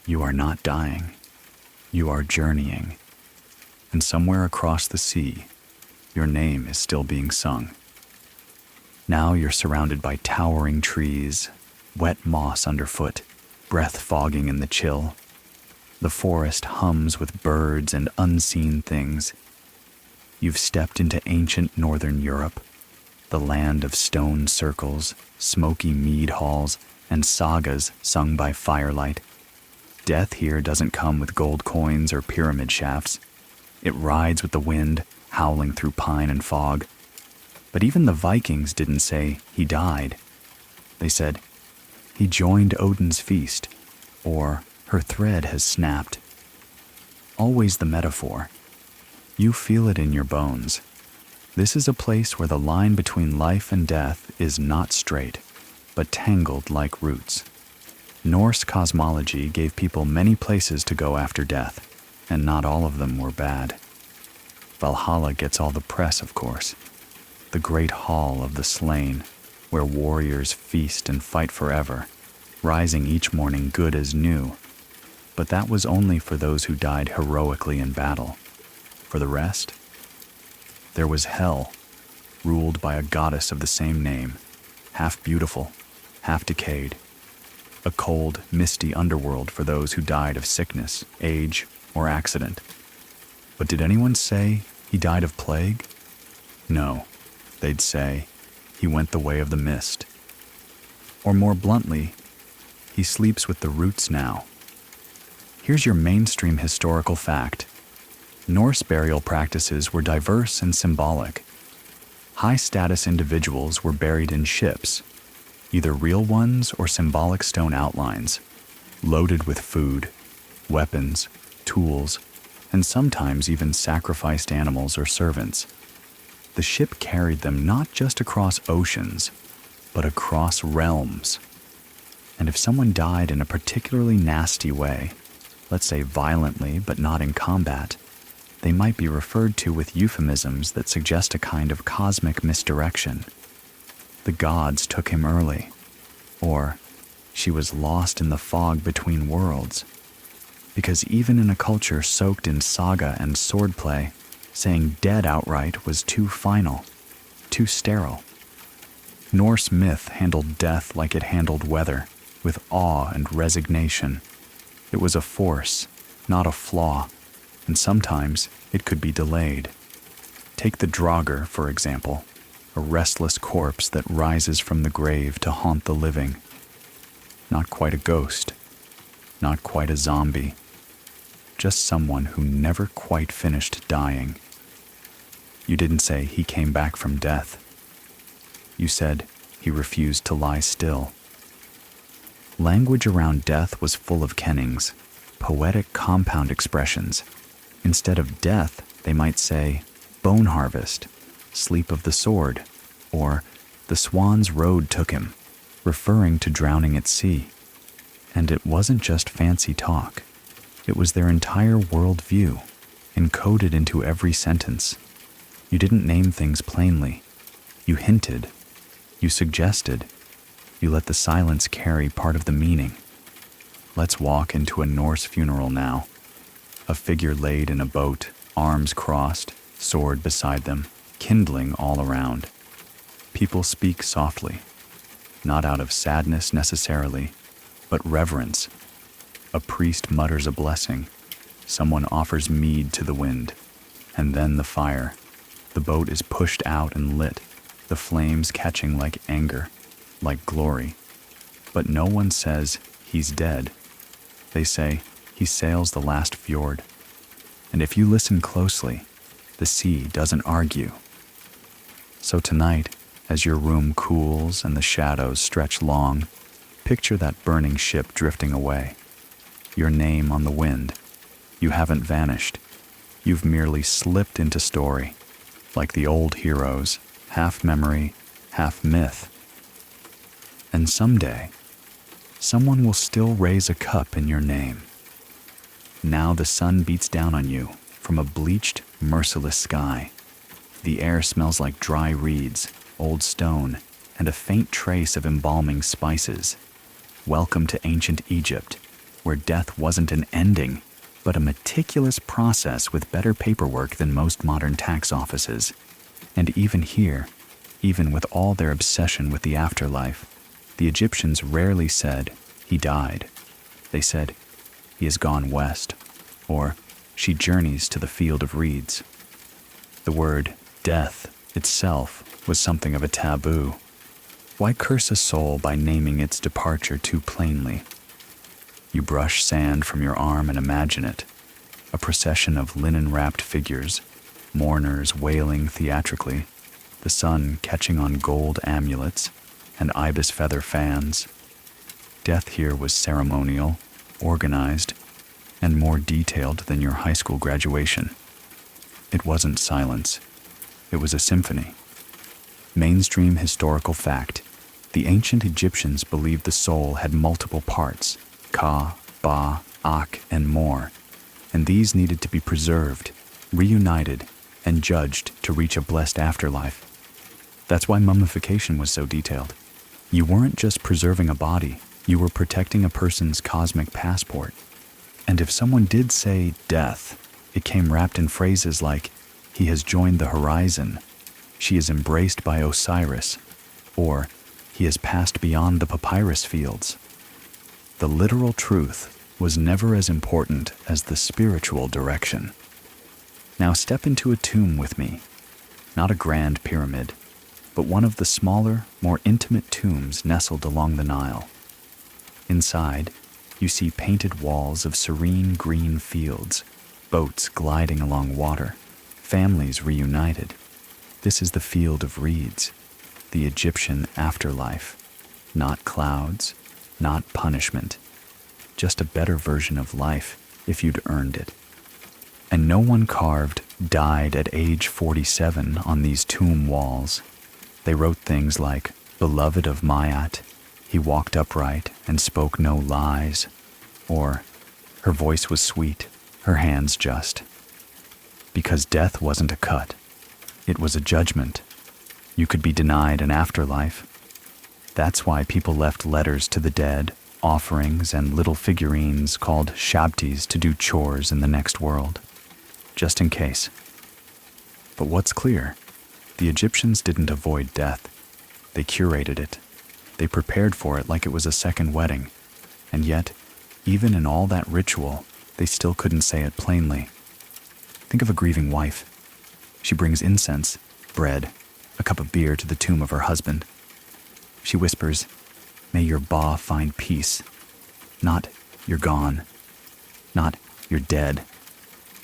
You are not dying. You are journeying. And somewhere across the sea, your name is still being sung. Now you're surrounded by towering trees, wet moss underfoot, breath fogging in the chill. The forest hums with birds and unseen things. You've stepped into ancient northern Europe. the land of stone circles, smoky mead halls, and sagas sung by firelight. Death here doesn't come with gold coins or pyramid shafts. It rides with the wind, howling through pine and fog. But even the Vikings didn't say he died. They said, he joined Odin's feast, or her thread has snapped. Always the metaphor. You feel it in your bones. This is a place where the line between life and death is not straight, but tangled like roots. Norse cosmology gave people many places to go after death, and not all of them were bad. Valhalla gets all the press, of course. The great hall of the slain, where warriors feast and fight forever, rising each morning good as new. But that was only for those who died heroically in battle. For the rest, there was hell, ruled by a goddess of the same name, half beautiful, half decayed. A cold, misty underworld for those who died of sickness, age, or accident. But did anyone say he died of plague? No, they'd say he went the way of the mist. Or more bluntly, he sleeps with the roots now. Here's your mainstream historical fact. Norse burial practices were diverse and symbolic. High-status individuals were buried in ships, either real ones or symbolic stone outlines, loaded with food, weapons, tools, and sometimes even sacrificed animals or servants. The ship carried them not just across oceans, but across realms. And if someone died in a particularly nasty way, let's say violently but not in combat, they might be referred to with euphemisms that suggest a kind of cosmic misdirection. The gods took him early, or she was lost in the fog between worlds. Because even in a culture soaked in saga and swordplay, saying dead outright was too final, too sterile. Norse myth handled death like it handled weather, with awe and resignation. It was a force, not a flaw, and sometimes it could be delayed. Take the Draugr, for example, a restless corpse that rises from the grave to haunt the living. Not quite a ghost, not quite a zombie, just someone who never quite finished dying. You didn't say he came back from death. You said he refused to lie still. Language around death was full of kennings, poetic compound expressions. Instead of death, they might say, bone harvest, sleep of the sword, or the swan's road took him, referring to drowning at sea. And it wasn't just fancy talk. It was their entire worldview, encoded into every sentence. You didn't name things plainly. You hinted. You suggested. You let the silence carry part of the meaning. Let's walk into a Norse funeral now. A figure laid in a boat, arms crossed, sword beside them, kindling all around. People speak softly, not out of sadness necessarily, but reverence. A priest mutters a blessing. Someone offers mead to the wind. And then the fire. The boat is pushed out and lit, the flames catching like anger, like glory. But no one says, he's dead. They say, he sails the last fjord. And if you listen closely, the sea doesn't argue. So tonight, as your room cools and the shadows stretch long, picture that burning ship drifting away. Your name on the wind. You haven't vanished. You've merely slipped into story, like the old heroes, half memory, half myth. And someday, someone will still raise a cup in your name. Now the sun beats down on you from a bleached, merciless sky. The air smells like dry reeds, old stone, and a faint trace of embalming spices. Welcome to ancient Egypt, where death wasn't an ending, but a meticulous process with better paperwork than most modern tax offices. And even here, even with all their obsession with the afterlife, the Egyptians rarely said, he died. They said, he has gone west, or she journeys to the field of reeds. The word death itself was something of a taboo. Why curse a soul by naming its departure too plainly? You brush sand from your arm and imagine it, a procession of linen-wrapped figures, mourners wailing theatrically, the sun catching on gold amulets and ibis feather fans. Death here was ceremonial, organized, and more detailed than your high school graduation. It wasn't silence. It was a symphony. Mainstream historical fact: the ancient Egyptians believed the soul had multiple parts, Ka, Ba, Ak, and more, and these needed to be preserved, reunited, and judged to reach a blessed afterlife. That's why mummification was so detailed. You weren't just preserving a body, you were protecting a person's cosmic passport. And if someone did say death, it came wrapped in phrases like, "He has joined the horizon," "She is embraced by Osiris," or "He has passed beyond the papyrus fields." The literal truth was never as important as the spiritual direction. Now step into a tomb with me, not a grand pyramid, but one of the smaller, more intimate tombs nestled along the Nile. Inside, you see painted walls of serene green fields, boats gliding along water, families reunited. This is the field of reeds, the Egyptian afterlife. Not clouds, not punishment, just a better version of life if you'd earned it. And no one carved "died at age 47" on these tomb walls. They wrote things like, "Beloved of Mayat, he walked upright and spoke no lies," or "Her voice was sweet, her hands just." Because death wasn't a cut, it was a judgment. You could be denied an afterlife. That's why people left letters to the dead, offerings, and little figurines called shabtis to do chores in the next world, just in case. But what's clear? The Egyptians didn't avoid death. They curated it. They prepared for it like it was a second wedding. And yet, even in all that ritual, they still couldn't say it plainly. Think of a grieving wife. She brings incense, bread, a cup of beer to the tomb of her husband. She whispers, "May your Ba find peace." Not, "You're gone." Not, "You're dead."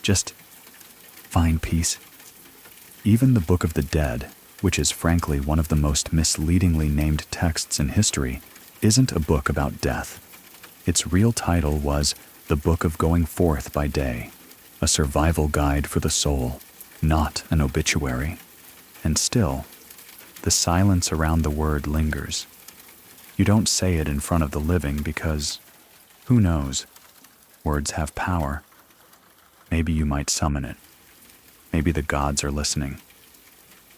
Just, "Find peace." Even the Book of the Dead, which is frankly one of the most misleadingly named texts in history, isn't a book about death. Its real title was The Book of Going Forth by Day, a survival guide for the soul, not an obituary. And still, the silence around the word lingers. You don't say it in front of the living because, who knows, words have power. Maybe you might summon it. Maybe the gods are listening.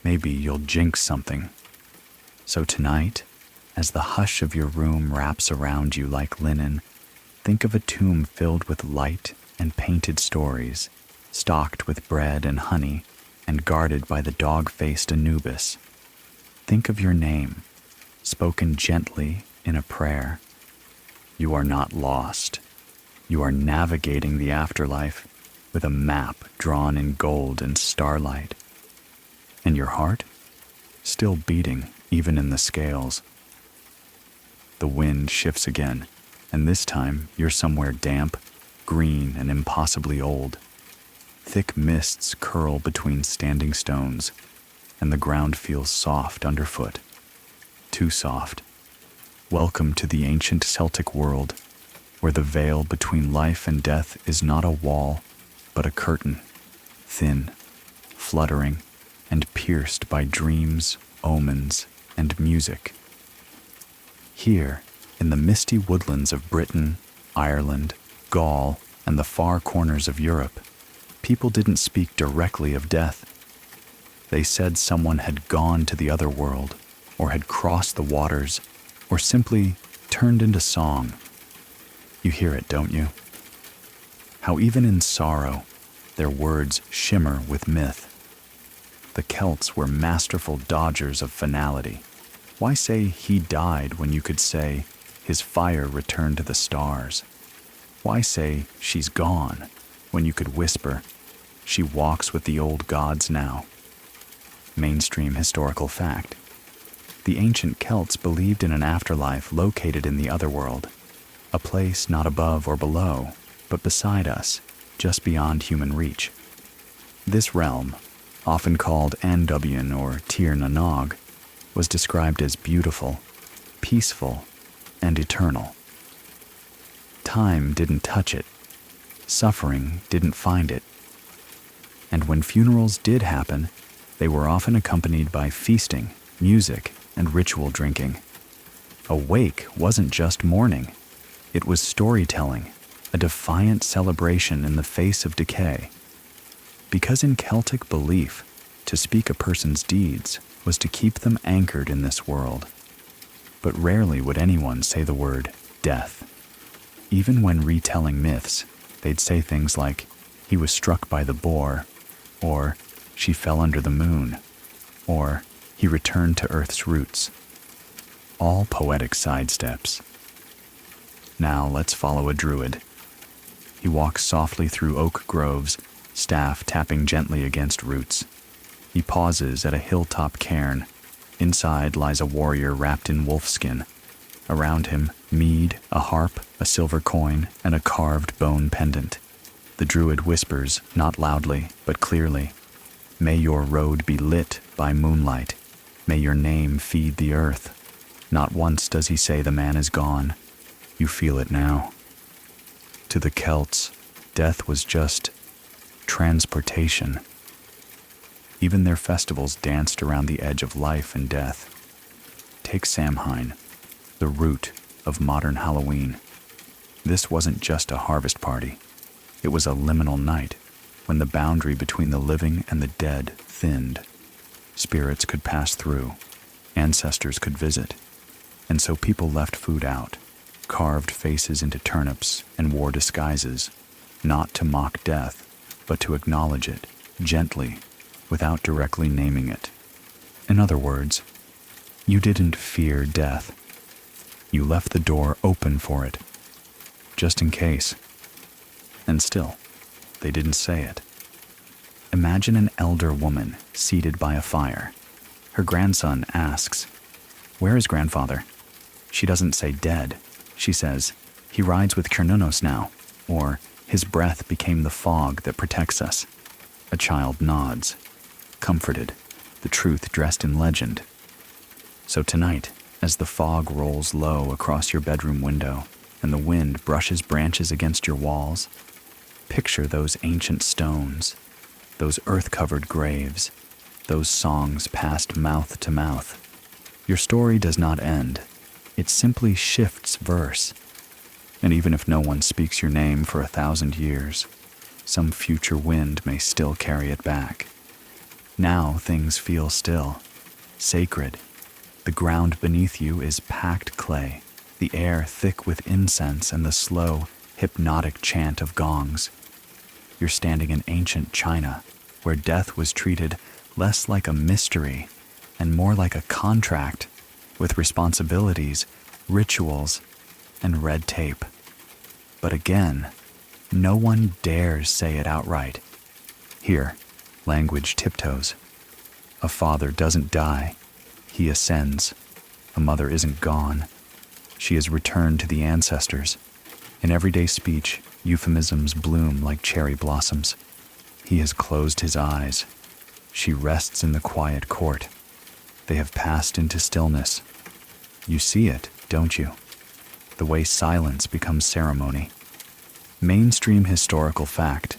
Maybe you'll jinx something. So tonight, as the hush of your room wraps around you like linen, think of a tomb filled with light and painted stories, stocked with bread and honey, and guarded by the dog-faced Anubis. Think of your name, spoken gently in a prayer. You are not lost. You are navigating the afterlife with a map drawn in gold and starlight. And your heart? Still beating, even in the scales. The wind shifts again, and this time you're somewhere damp, green, and impossibly old. Thick mists curl between standing stones, and the ground feels soft underfoot. Too soft. Welcome to the ancient Celtic world, where the veil between life and death is not a wall, but a curtain, thin, fluttering, and pierced by dreams, omens, and music. Here, in the misty woodlands of Britain, Ireland, Gaul, and the far corners of Europe, people didn't speak directly of death. They said someone had gone to the other world, or had crossed the waters, or simply turned into song. You hear it, don't you? How even in sorrow, their words shimmer with myth. The Celts were masterful dodgers of finality. Why say he died when you could say his fire returned to the stars? Why say she's gone when you could whisper she walks with the old gods now? mainstream historical fact. The ancient Celts believed in an afterlife located in the otherworld, a place not above or below, but beside us, just beyond human reach. This realm, often called Andubian or Tir na Nog, was described as beautiful, peaceful, and eternal. Time didn't touch it. Suffering didn't find it. And when funerals did happen, they were often accompanied by feasting, music, and ritual drinking. A wake wasn't just mourning. It was storytelling, a defiant celebration in the face of decay. Because in Celtic belief, to speak a person's deeds was to keep them anchored in this world. But rarely would anyone say the word death. Even when retelling myths, they'd say things like, he was struck by the boar, or she fell under the moon, or he returned to Earth's roots. All poetic sidesteps. Now let's follow a druid. He walks softly through oak groves, staff tapping gently against roots. He pauses at a hilltop cairn. Inside lies a warrior wrapped in wolfskin. Around him, mead, a harp, a silver coin, and a carved bone pendant. The druid whispers, not loudly, but clearly, "May your road be lit by moonlight. May your name feed the earth." Not once does he say the man is gone. You feel it now. To the Celts, death was just transportation. Even their festivals danced around the edge of life and death. Take Samhain, the root of modern Halloween. This wasn't just a harvest party. It was a liminal night, when the boundary between the living and the dead thinned. Spirits could pass through, ancestors could visit, and so people left food out, carved faces into turnips, and wore disguises, not to mock death, but to acknowledge it, gently, without directly naming it. In other words, you didn't fear death. You left the door open for it, just in case. And still, they didn't say it. Imagine an elder woman seated by a fire. Her grandson asks, "Where is grandfather?" She doesn't say dead. She says, "He rides with Cernunnos now," or "His breath became the fog that protects us." A child nods, comforted, the truth dressed in legend. So tonight, as the fog rolls low across your bedroom window and the wind brushes branches against your walls, picture those ancient stones, those earth-covered graves, those songs passed mouth to mouth. Your story does not end. It simply shifts verse. And even if no one speaks your name for 1,000 years, some future wind may still carry it back. Now things feel still, sacred. The ground beneath you is packed clay, the air thick with incense and the slow, hypnotic chant of gongs. You're standing in ancient China, where death was treated less like a mystery and more like a contract, with responsibilities, rituals, and red tape. But again, no one dares say it outright. Here, language tiptoes. A father doesn't die, he ascends. A mother isn't gone, she is returned to the ancestors. In everyday speech, euphemisms bloom like cherry blossoms. He has closed his eyes. She rests in the quiet court. They have passed into stillness. You see it, don't you? The way silence becomes ceremony. Mainstream historical fact.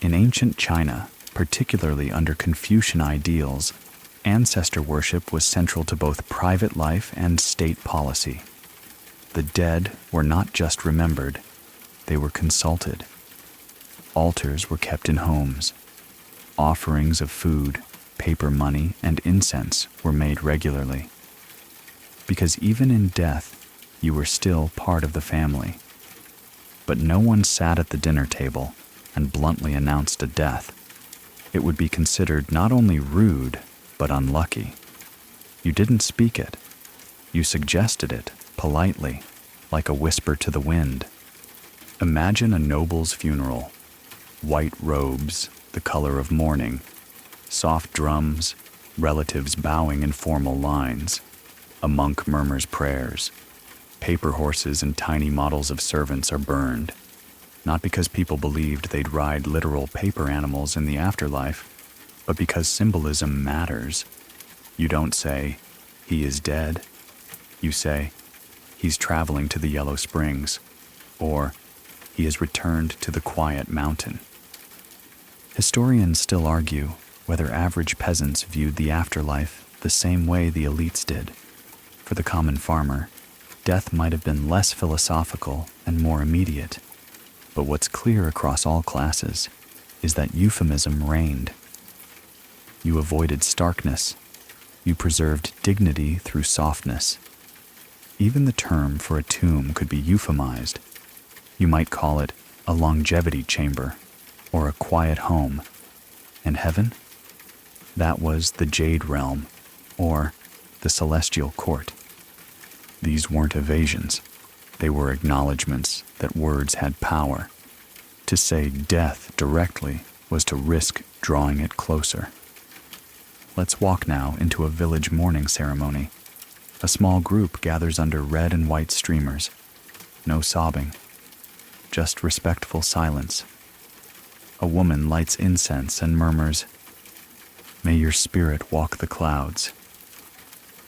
In ancient China, particularly under Confucian ideals, ancestor worship was central to both private life and state policy. The dead were not just remembered, they were consulted. Altars were kept in homes. Offerings of food, paper money, and incense were made regularly. Because even in death, you were still part of the family. But no one sat at the dinner table and bluntly announced a death. It would be considered not only rude, but unlucky. You didn't speak it. You suggested it, politely, like a whisper to the wind. Imagine a noble's funeral. White robes, the color of mourning, soft drums, relatives bowing in formal lines, a monk murmurs prayers, paper horses and tiny models of servants are burned, not because people believed they'd ride literal paper animals in the afterlife, but because symbolism matters. You don't say, "He is dead." You say, "He's traveling to the Yellow Springs," or "He has returned to the quiet mountain." Historians still argue whether average peasants viewed the afterlife the same way the elites did. For the common farmer, death might have been less philosophical and more immediate. But what's clear across all classes is that euphemism reigned. You avoided starkness. You preserved dignity through softness. Even the term for a tomb could be euphemized. You might call it a longevity chamber or a quiet home. And heaven? That was the Jade Realm, or the Celestial Court. These weren't evasions. They were acknowledgments that words had power. To say death directly was to risk drawing it closer. Let's walk now into a village mourning ceremony. A small group gathers under red and white streamers. No sobbing, just respectful silence. A woman lights incense and murmurs, "May your spirit walk the clouds."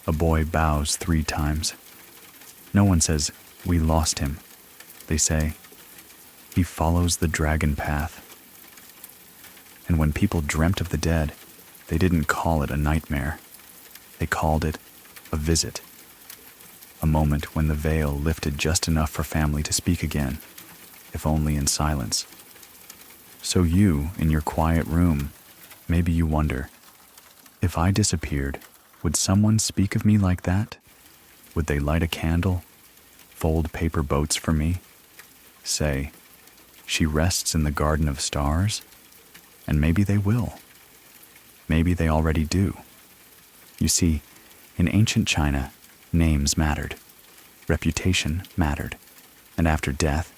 A boy bows 3 times. No one says, "We lost him." They say, "He follows the dragon path." And when people dreamt of the dead, they didn't call it a nightmare. They called it a visit. A moment when the veil lifted just enough for family to speak again, if only in silence. So you, in your quiet room, maybe you wonder, if I disappeared, would someone speak of me like that? Would they light a candle, fold paper boats for me, say, "She rests in the garden of stars"? And maybe they will. Maybe they already do. You see, in ancient China, names mattered, reputation mattered, and after death,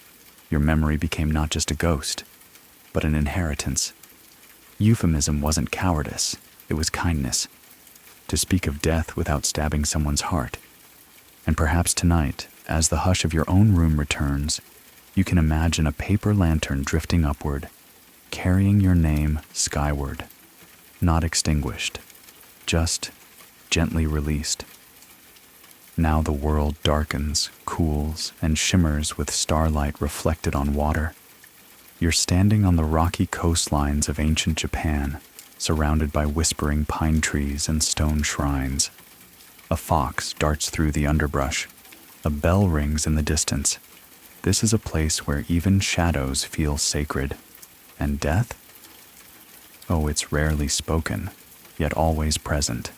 your memory became not just a ghost, but an inheritance. Euphemism wasn't cowardice, it was kindness. To speak of death without stabbing someone's heart. And perhaps tonight, as the hush of your own room returns, you can imagine a paper lantern drifting upward, carrying your name skyward, not extinguished, just gently released. Now the world darkens, cools, and shimmers with starlight reflected on water. You're standing on the rocky coastlines of ancient Japan, surrounded by whispering pine trees and stone shrines. A fox darts through the underbrush. A bell rings in the distance. This is a place where even shadows feel sacred. And death? Oh, it's rarely spoken, yet always present.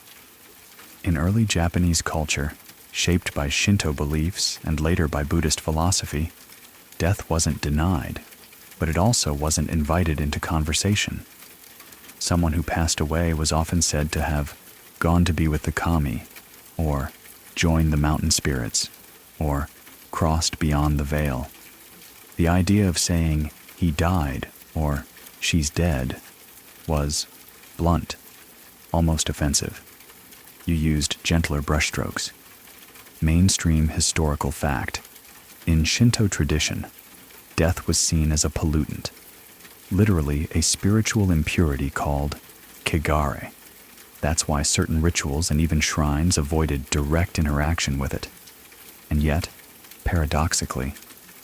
In early Japanese culture, shaped by Shinto beliefs and later by Buddhist philosophy, death wasn't denied, but it also wasn't invited into conversation. Someone who passed away was often said to have gone to be with the kami, or joined the mountain spirits, or crossed beyond the veil. The idea of saying, "he died," or "she's dead," was blunt, almost offensive. You used gentler brushstrokes. Mainstream historical fact. In Shinto tradition, death was seen as a pollutant, literally a spiritual impurity called kegare. That's why certain rituals and even shrines avoided direct interaction with it. And yet, paradoxically,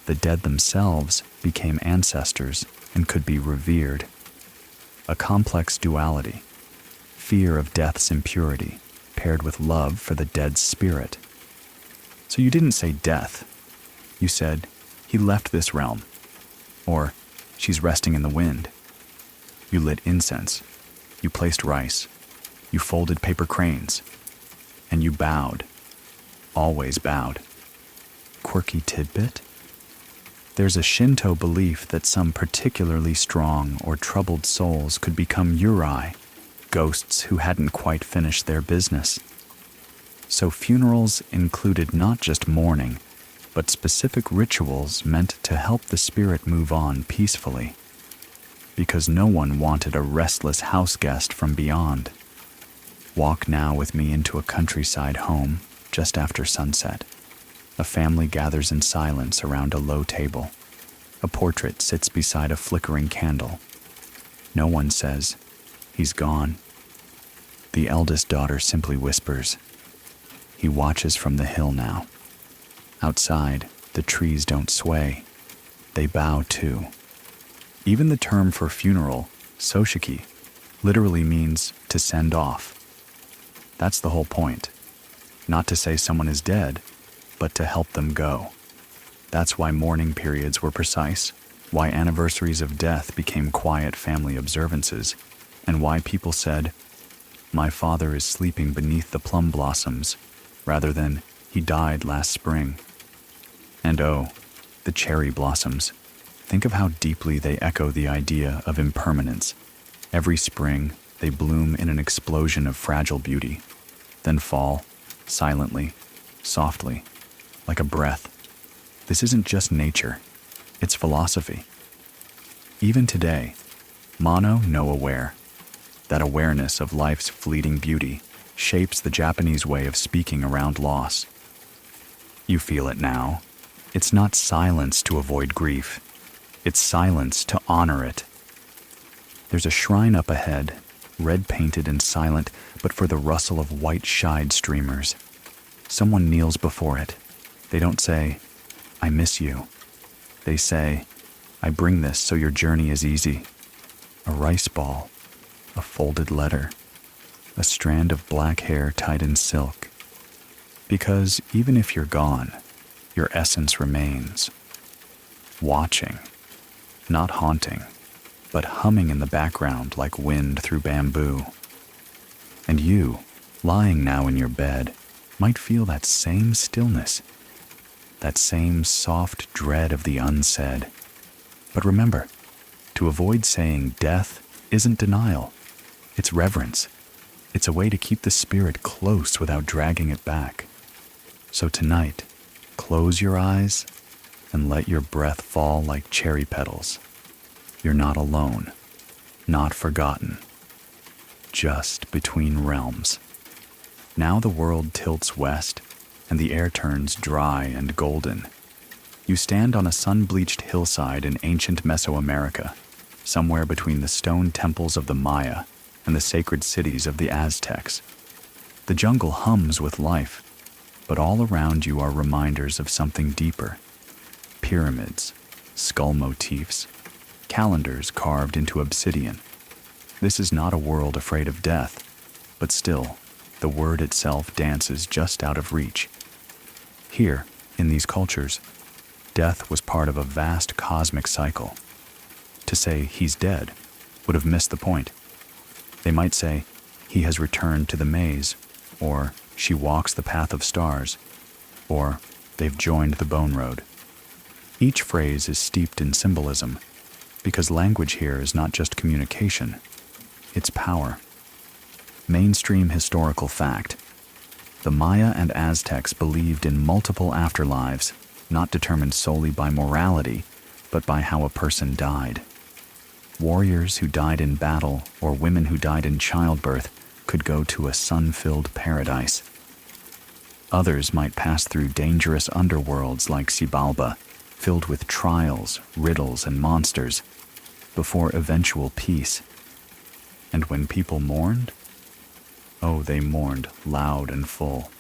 the dead themselves became ancestors and could be revered. A complex duality, fear of death's impurity, paired with love for the dead's spirit. So you didn't say death. You said, "He left this realm," or "She's resting in the wind." You lit incense. You placed rice. You folded paper cranes. And you bowed. Always bowed. Quirky tidbit? There's a Shinto belief that some particularly strong or troubled souls could become yurei, ghosts who hadn't quite finished their business. So funerals included not just mourning, but specific rituals meant to help the spirit move on peacefully. Because no one wanted a restless house guest from beyond. Walk now with me into a countryside home just after sunset. A family gathers in silence around a low table. A portrait sits beside a flickering candle. No one says, "He's gone." The eldest daughter simply whispers, "He watches from the hill now." Outside, the trees don't sway. They bow too. Even the term for funeral, soshiki, literally means to send off. That's the whole point. Not to say someone is dead, but to help them go. That's why mourning periods were precise, why anniversaries of death became quiet family observances, and why people said, "My father is sleeping beneath the plum blossoms," rather than, "He died last spring." And oh, the cherry blossoms. Think of how deeply they echo the idea of impermanence. Every spring, they bloom in an explosion of fragile beauty, then fall, silently, softly, like a breath. This isn't just nature, it's philosophy. Even today, Mono no aware, that awareness of life's fleeting beauty, shapes the Japanese way of speaking around loss. You feel it now. It's not silence to avoid grief. It's silence to honor it. There's a shrine up ahead, red-painted and silent, but for the rustle of white-shide streamers. Someone kneels before it. They don't say, "I miss you." They say, "I bring this so your journey is easy." A rice ball, a folded letter, a strand of black hair tied in silk. Because even if you're gone, your essence remains. Watching, not haunting, but humming in the background like wind through bamboo. And you, lying now in your bed, might feel that same stillness, that same soft dread of the unsaid. But remember, to avoid saying death isn't denial, it's reverence. It's a way to keep the spirit close without dragging it back. So tonight, close your eyes and let your breath fall like cherry petals. You're not alone, not forgotten, just between realms. Now the world tilts west, and the air turns dry and golden. You stand on a sun-bleached hillside in ancient Mesoamerica, somewhere between the stone temples of the Maya and the sacred cities of the Aztecs. The jungle hums with life, but all around you are reminders of something deeper. Pyramids, skull motifs, calendars carved into obsidian. This is not a world afraid of death, but still, the word itself dances just out of reach. Here, in these cultures, death was part of a vast cosmic cycle. To say he's dead would have missed the point. They might say, he has returned to the maze, or she walks the path of stars, or they've joined the bone road. Each phrase is steeped in symbolism, because language here is not just communication, it's power. Mainstream historical fact. The Maya and Aztecs believed in multiple afterlives, not determined solely by morality, but by how a person died. Warriors who died in battle or women who died in childbirth could go to a sun-filled paradise. Others might pass through dangerous underworlds like Xibalba, filled with trials, riddles, and monsters, before eventual peace. And when people mourned, oh, they mourned loud and full.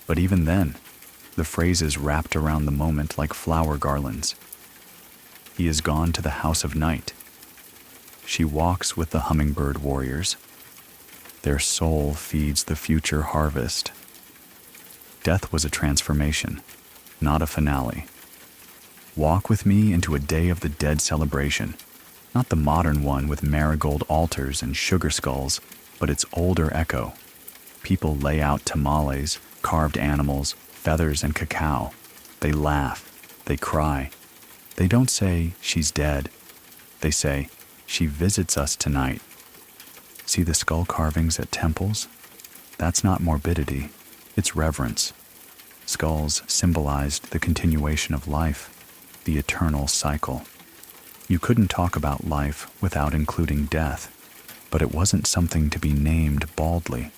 But even then, the phrases wrapped around the moment like flower garlands. He is gone to the house of night. She walks with the hummingbird warriors. Their soul feeds the future harvest. Death was a transformation, not a finale. Walk with me into a Day of the Dead celebration, not the modern one with marigold altars and sugar skulls, but its older echo. People lay out tamales, carved animals, feathers, and cacao. They laugh, they cry. They don't say, she's dead. They say, she visits us tonight. See the skull carvings at temples? That's not morbidity, it's reverence. Skulls symbolized the continuation of life, the eternal cycle. You couldn't talk about life without including death, but it wasn't something to be named baldly.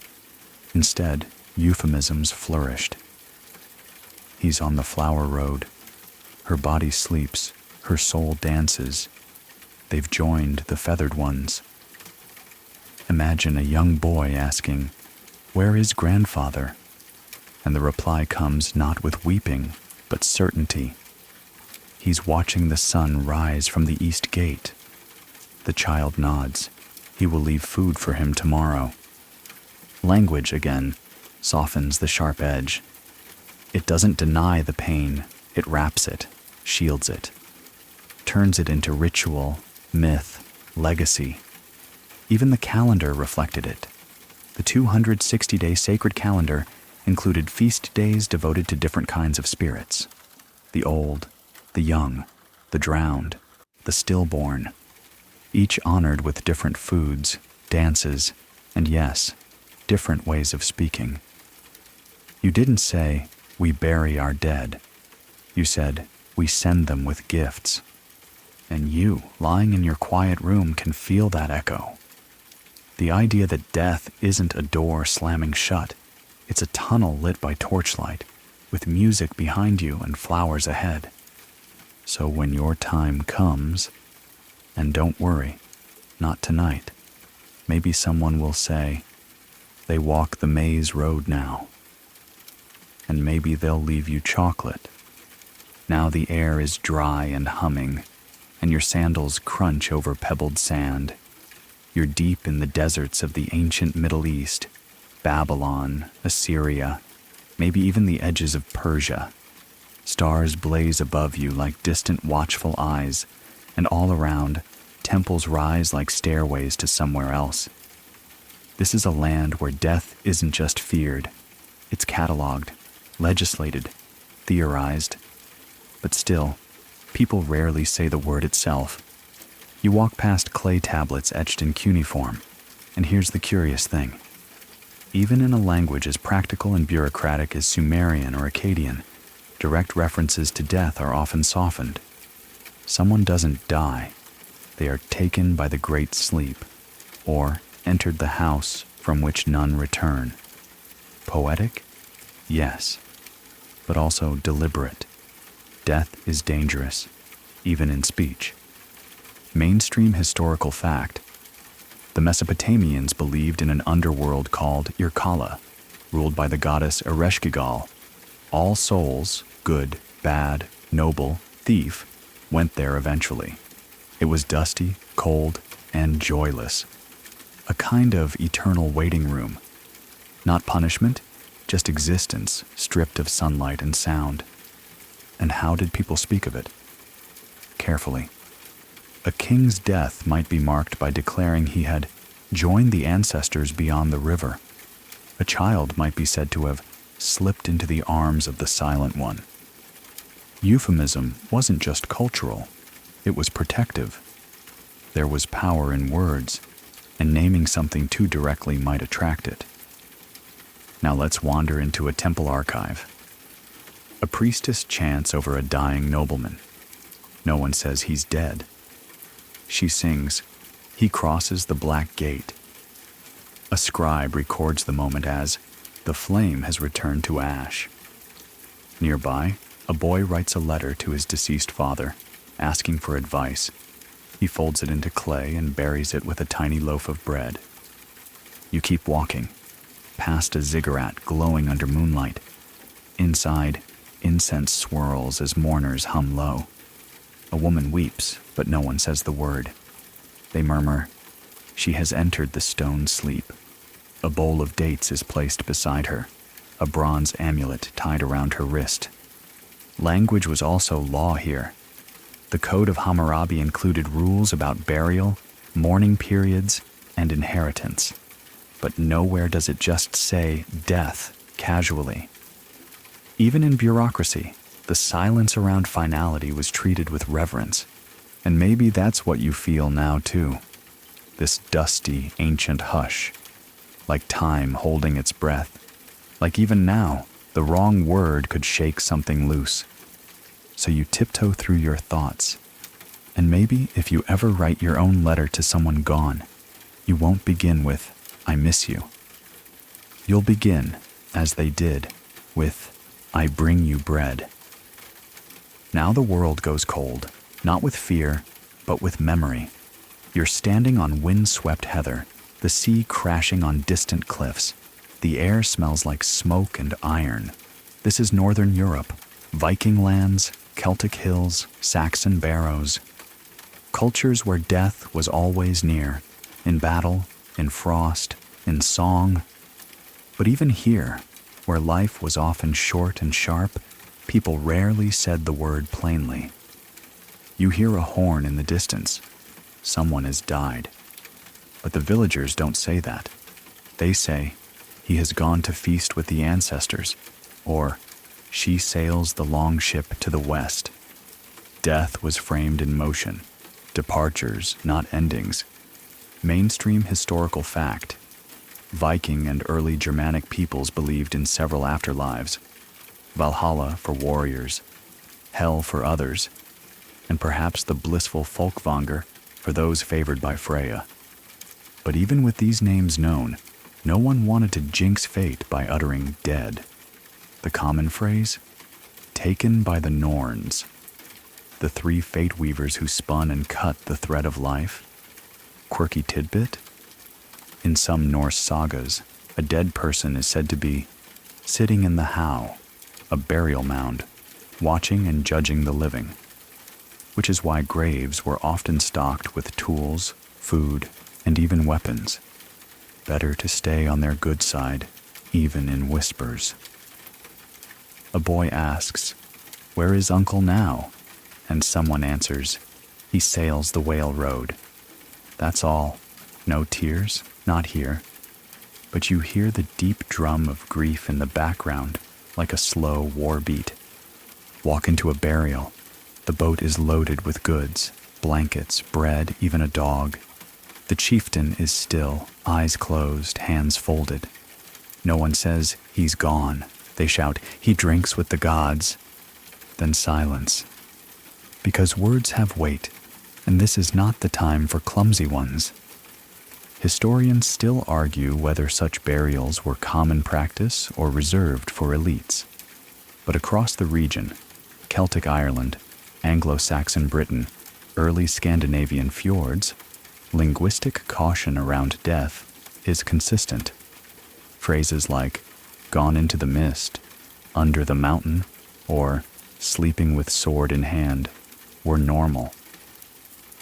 Instead, euphemisms flourished. He's on the flower road. Her body sleeps, her soul dances. They've joined the feathered ones. Imagine a young boy asking, "Where is grandfather?" And the reply comes not with weeping, but certainty. He's watching the sun rise from the east gate. The child nods. He will leave food for him tomorrow. Language, again, softens the sharp edge. It doesn't deny the pain, it wraps it, shields it, turns it into ritual, myth, legacy. Even the calendar reflected it. The 260-day sacred calendar included feast days devoted to different kinds of spirits. The old, the young, the drowned, the stillborn. Each honored with different foods, dances, and yes, different ways of speaking. You didn't say, "We bury our dead." You said, "We send them with gifts." And you, lying in your quiet room, can feel that echo. The idea that death isn't a door slamming shut. It's a tunnel lit by torchlight, with music behind you and flowers ahead. So when your time comes, and don't worry, not tonight, maybe someone will say, "They walk the maze road now." And maybe they'll leave you chocolate. Now the air is dry and humming, and your sandals crunch over pebbled sand. You're deep in the deserts of the ancient Middle East, Babylon, Assyria, maybe even the edges of Persia. Stars blaze above you like distant watchful eyes, and all around, temples rise like stairways to somewhere else. This is a land where death isn't just feared. It's cataloged, legislated, theorized. But still, people rarely say the word itself. You walk past clay tablets etched in cuneiform, and here's the curious thing. Even in a language as practical and bureaucratic as Sumerian or Akkadian, direct references to death are often softened. Someone doesn't die. They are taken by the great sleep, or entered the house from which none return. Poetic? Yes, but also deliberate. Death is dangerous, even in speech. Mainstream historical fact. The Mesopotamians believed in an underworld called Irkalla, ruled by the goddess Ereshkigal. All souls, good, bad, noble, thief, went there eventually. It was dusty, cold, and joyless. A kind of eternal waiting room. Not punishment, just existence stripped of sunlight and sound. And how did people speak of it? Carefully. A king's death might be marked by declaring he had joined the ancestors beyond the river. A child might be said to have slipped into the arms of the Silent One. Euphemism wasn't just cultural, it was protective. There was power in words, and naming something too directly might attract it. Now let's wander into a temple archive. A priestess chants over a dying nobleman. No one says he's dead. She sings, "He crosses the black gate." A scribe records the moment as, "The flame has returned to ash." Nearby, a boy writes a letter to his deceased father, asking for advice. He folds it into clay and buries it with a tiny loaf of bread. You keep walking, past a ziggurat glowing under moonlight. Inside, incense swirls as mourners hum low. A woman weeps, but no one says the word. They murmur, "She has entered the stone sleep." A bowl of dates is placed beside her, a bronze amulet tied around her wrist. Language was also law here. The Code of Hammurabi included rules about burial, mourning periods, and inheritance. But nowhere does it just say death casually. Even in bureaucracy, the silence around finality was treated with reverence. And maybe that's what you feel now too. This dusty, ancient hush. Like time holding its breath. Like even now, the wrong word could shake something loose. So you tiptoe through your thoughts. And maybe if you ever write your own letter to someone gone, you won't begin with, "I miss you." You'll begin, as they did, with, "I bring you bread." Now the world goes cold, not with fear, but with memory. You're standing on wind-swept heather, the sea crashing on distant cliffs. The air smells like smoke and iron. This is Northern Europe, Viking lands, Celtic hills, Saxon barrows. Cultures where death was always near, in battle, in frost, in song. But even here, where life was often short and sharp, people rarely said the word plainly. You hear a horn in the distance. Someone has died. But the villagers don't say that. They say, "He has gone to feast with the ancestors," or "She sails the long ship to the west." Death was framed in motion, departures, not endings. Mainstream historical fact. Viking and early Germanic peoples believed in several afterlives. Valhalla for warriors, hell for others, and perhaps the blissful Folkvanger for those favored by Freya. But even with these names known, no one wanted to jinx fate by uttering dead. The common phrase? Taken by the Norns. The three fate weavers who spun and cut the thread of life. Quirky tidbit? In some Norse sagas, a dead person is said to be sitting in the How, a burial mound, watching and judging the living, which is why graves were often stocked with tools, food, and even weapons. Better to stay on their good side, even in whispers. A boy asks, "Where is Uncle now?" And someone answers, "He sails the Whale Road." That's all. No tears, not here. But you hear the deep drum of grief in the background, like a slow war beat. Walk into a burial. The boat is loaded with goods, blankets, bread, even a dog. The chieftain is still, eyes closed, hands folded. No one says, "He's gone." They shout, "He drinks with the gods." Then silence. Because words have weight, and this is not the time for clumsy ones. Historians still argue whether such burials were common practice or reserved for elites. But across the region, Celtic Ireland, Anglo-Saxon Britain, early Scandinavian fjords, linguistic caution around death is consistent. Phrases like "gone into the mist," "under the mountain," or "sleeping with sword in hand" were normal.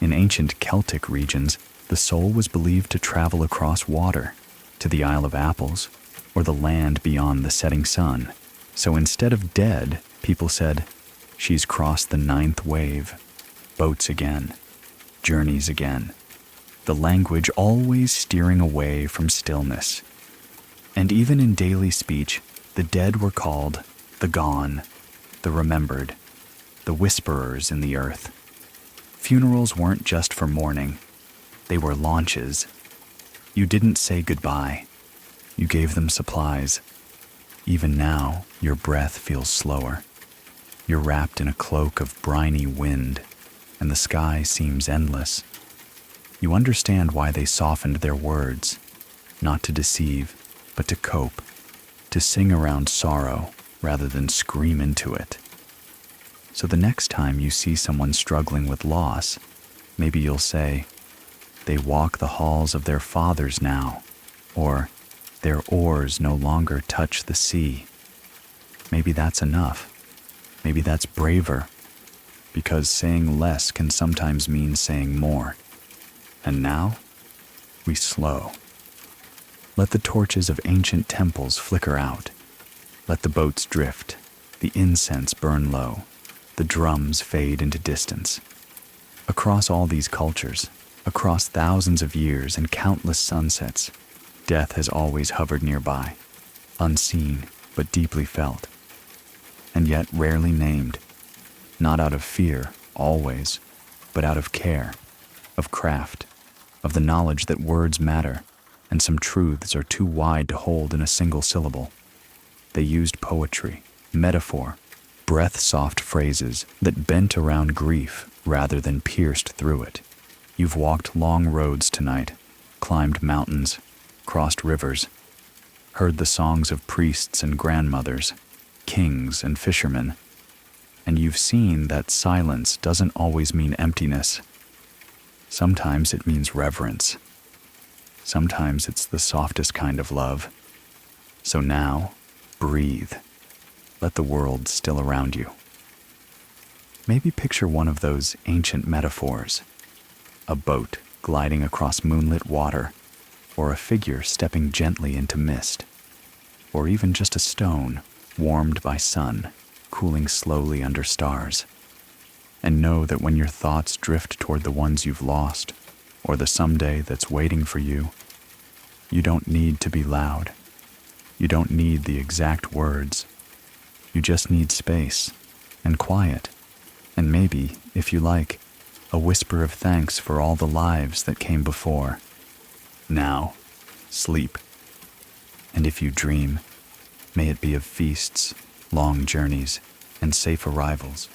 In ancient Celtic regions, the soul was believed to travel across water, to the Isle of Apples, or the land beyond the setting sun. So instead of dead, people said, "She's crossed the ninth wave." Boats again. Journeys again. The language always steering away from stillness. And even in daily speech, the dead were called the gone, the remembered, the whisperers in the earth. Funerals weren't just for mourning. They were launches. You didn't say goodbye. You gave them supplies. Even now, your breath feels slower. You're wrapped in a cloak of briny wind, and the sky seems endless. You understand why they softened their words, not to deceive, but to cope, to sing around sorrow rather than scream into it. So the next time you see someone struggling with loss, maybe you'll say, "They walk the halls of their fathers now," or "Their oars no longer touch the sea." Maybe that's enough. Maybe that's braver, because saying less can sometimes mean saying more. And now, we slow. Let the torches of ancient temples flicker out. Let the boats drift, the incense burn low, the drums fade into distance. Across all these cultures, across thousands of years and countless sunsets, death has always hovered nearby, unseen but deeply felt, and yet rarely named, not out of fear, always, but out of care, of craft, of the knowledge that words matter, and some truths are too wide to hold in a single syllable. They used poetry, metaphor, breath-soft phrases that bent around grief rather than pierced through it. You've walked long roads tonight, climbed mountains, crossed rivers. heard the songs of priests and grandmothers, kings and fishermen, and you've seen that silence doesn't always mean emptiness. Sometimes it means reverence. Sometimes it's the softest kind of love. So now, breathe. Let the world still around you. Maybe picture one of those ancient metaphors. A boat gliding across moonlit water, or a figure stepping gently into mist, or even just a stone warmed by sun, cooling slowly under stars. And know that when your thoughts drift toward the ones you've lost, or the someday that's waiting for you, you don't need to be loud. You don't need the exact words. You just need space and quiet, and maybe, if you like, a whisper of thanks for all the lives that came before. Now, sleep. And if you dream, may it be of feasts, long journeys, and safe arrivals.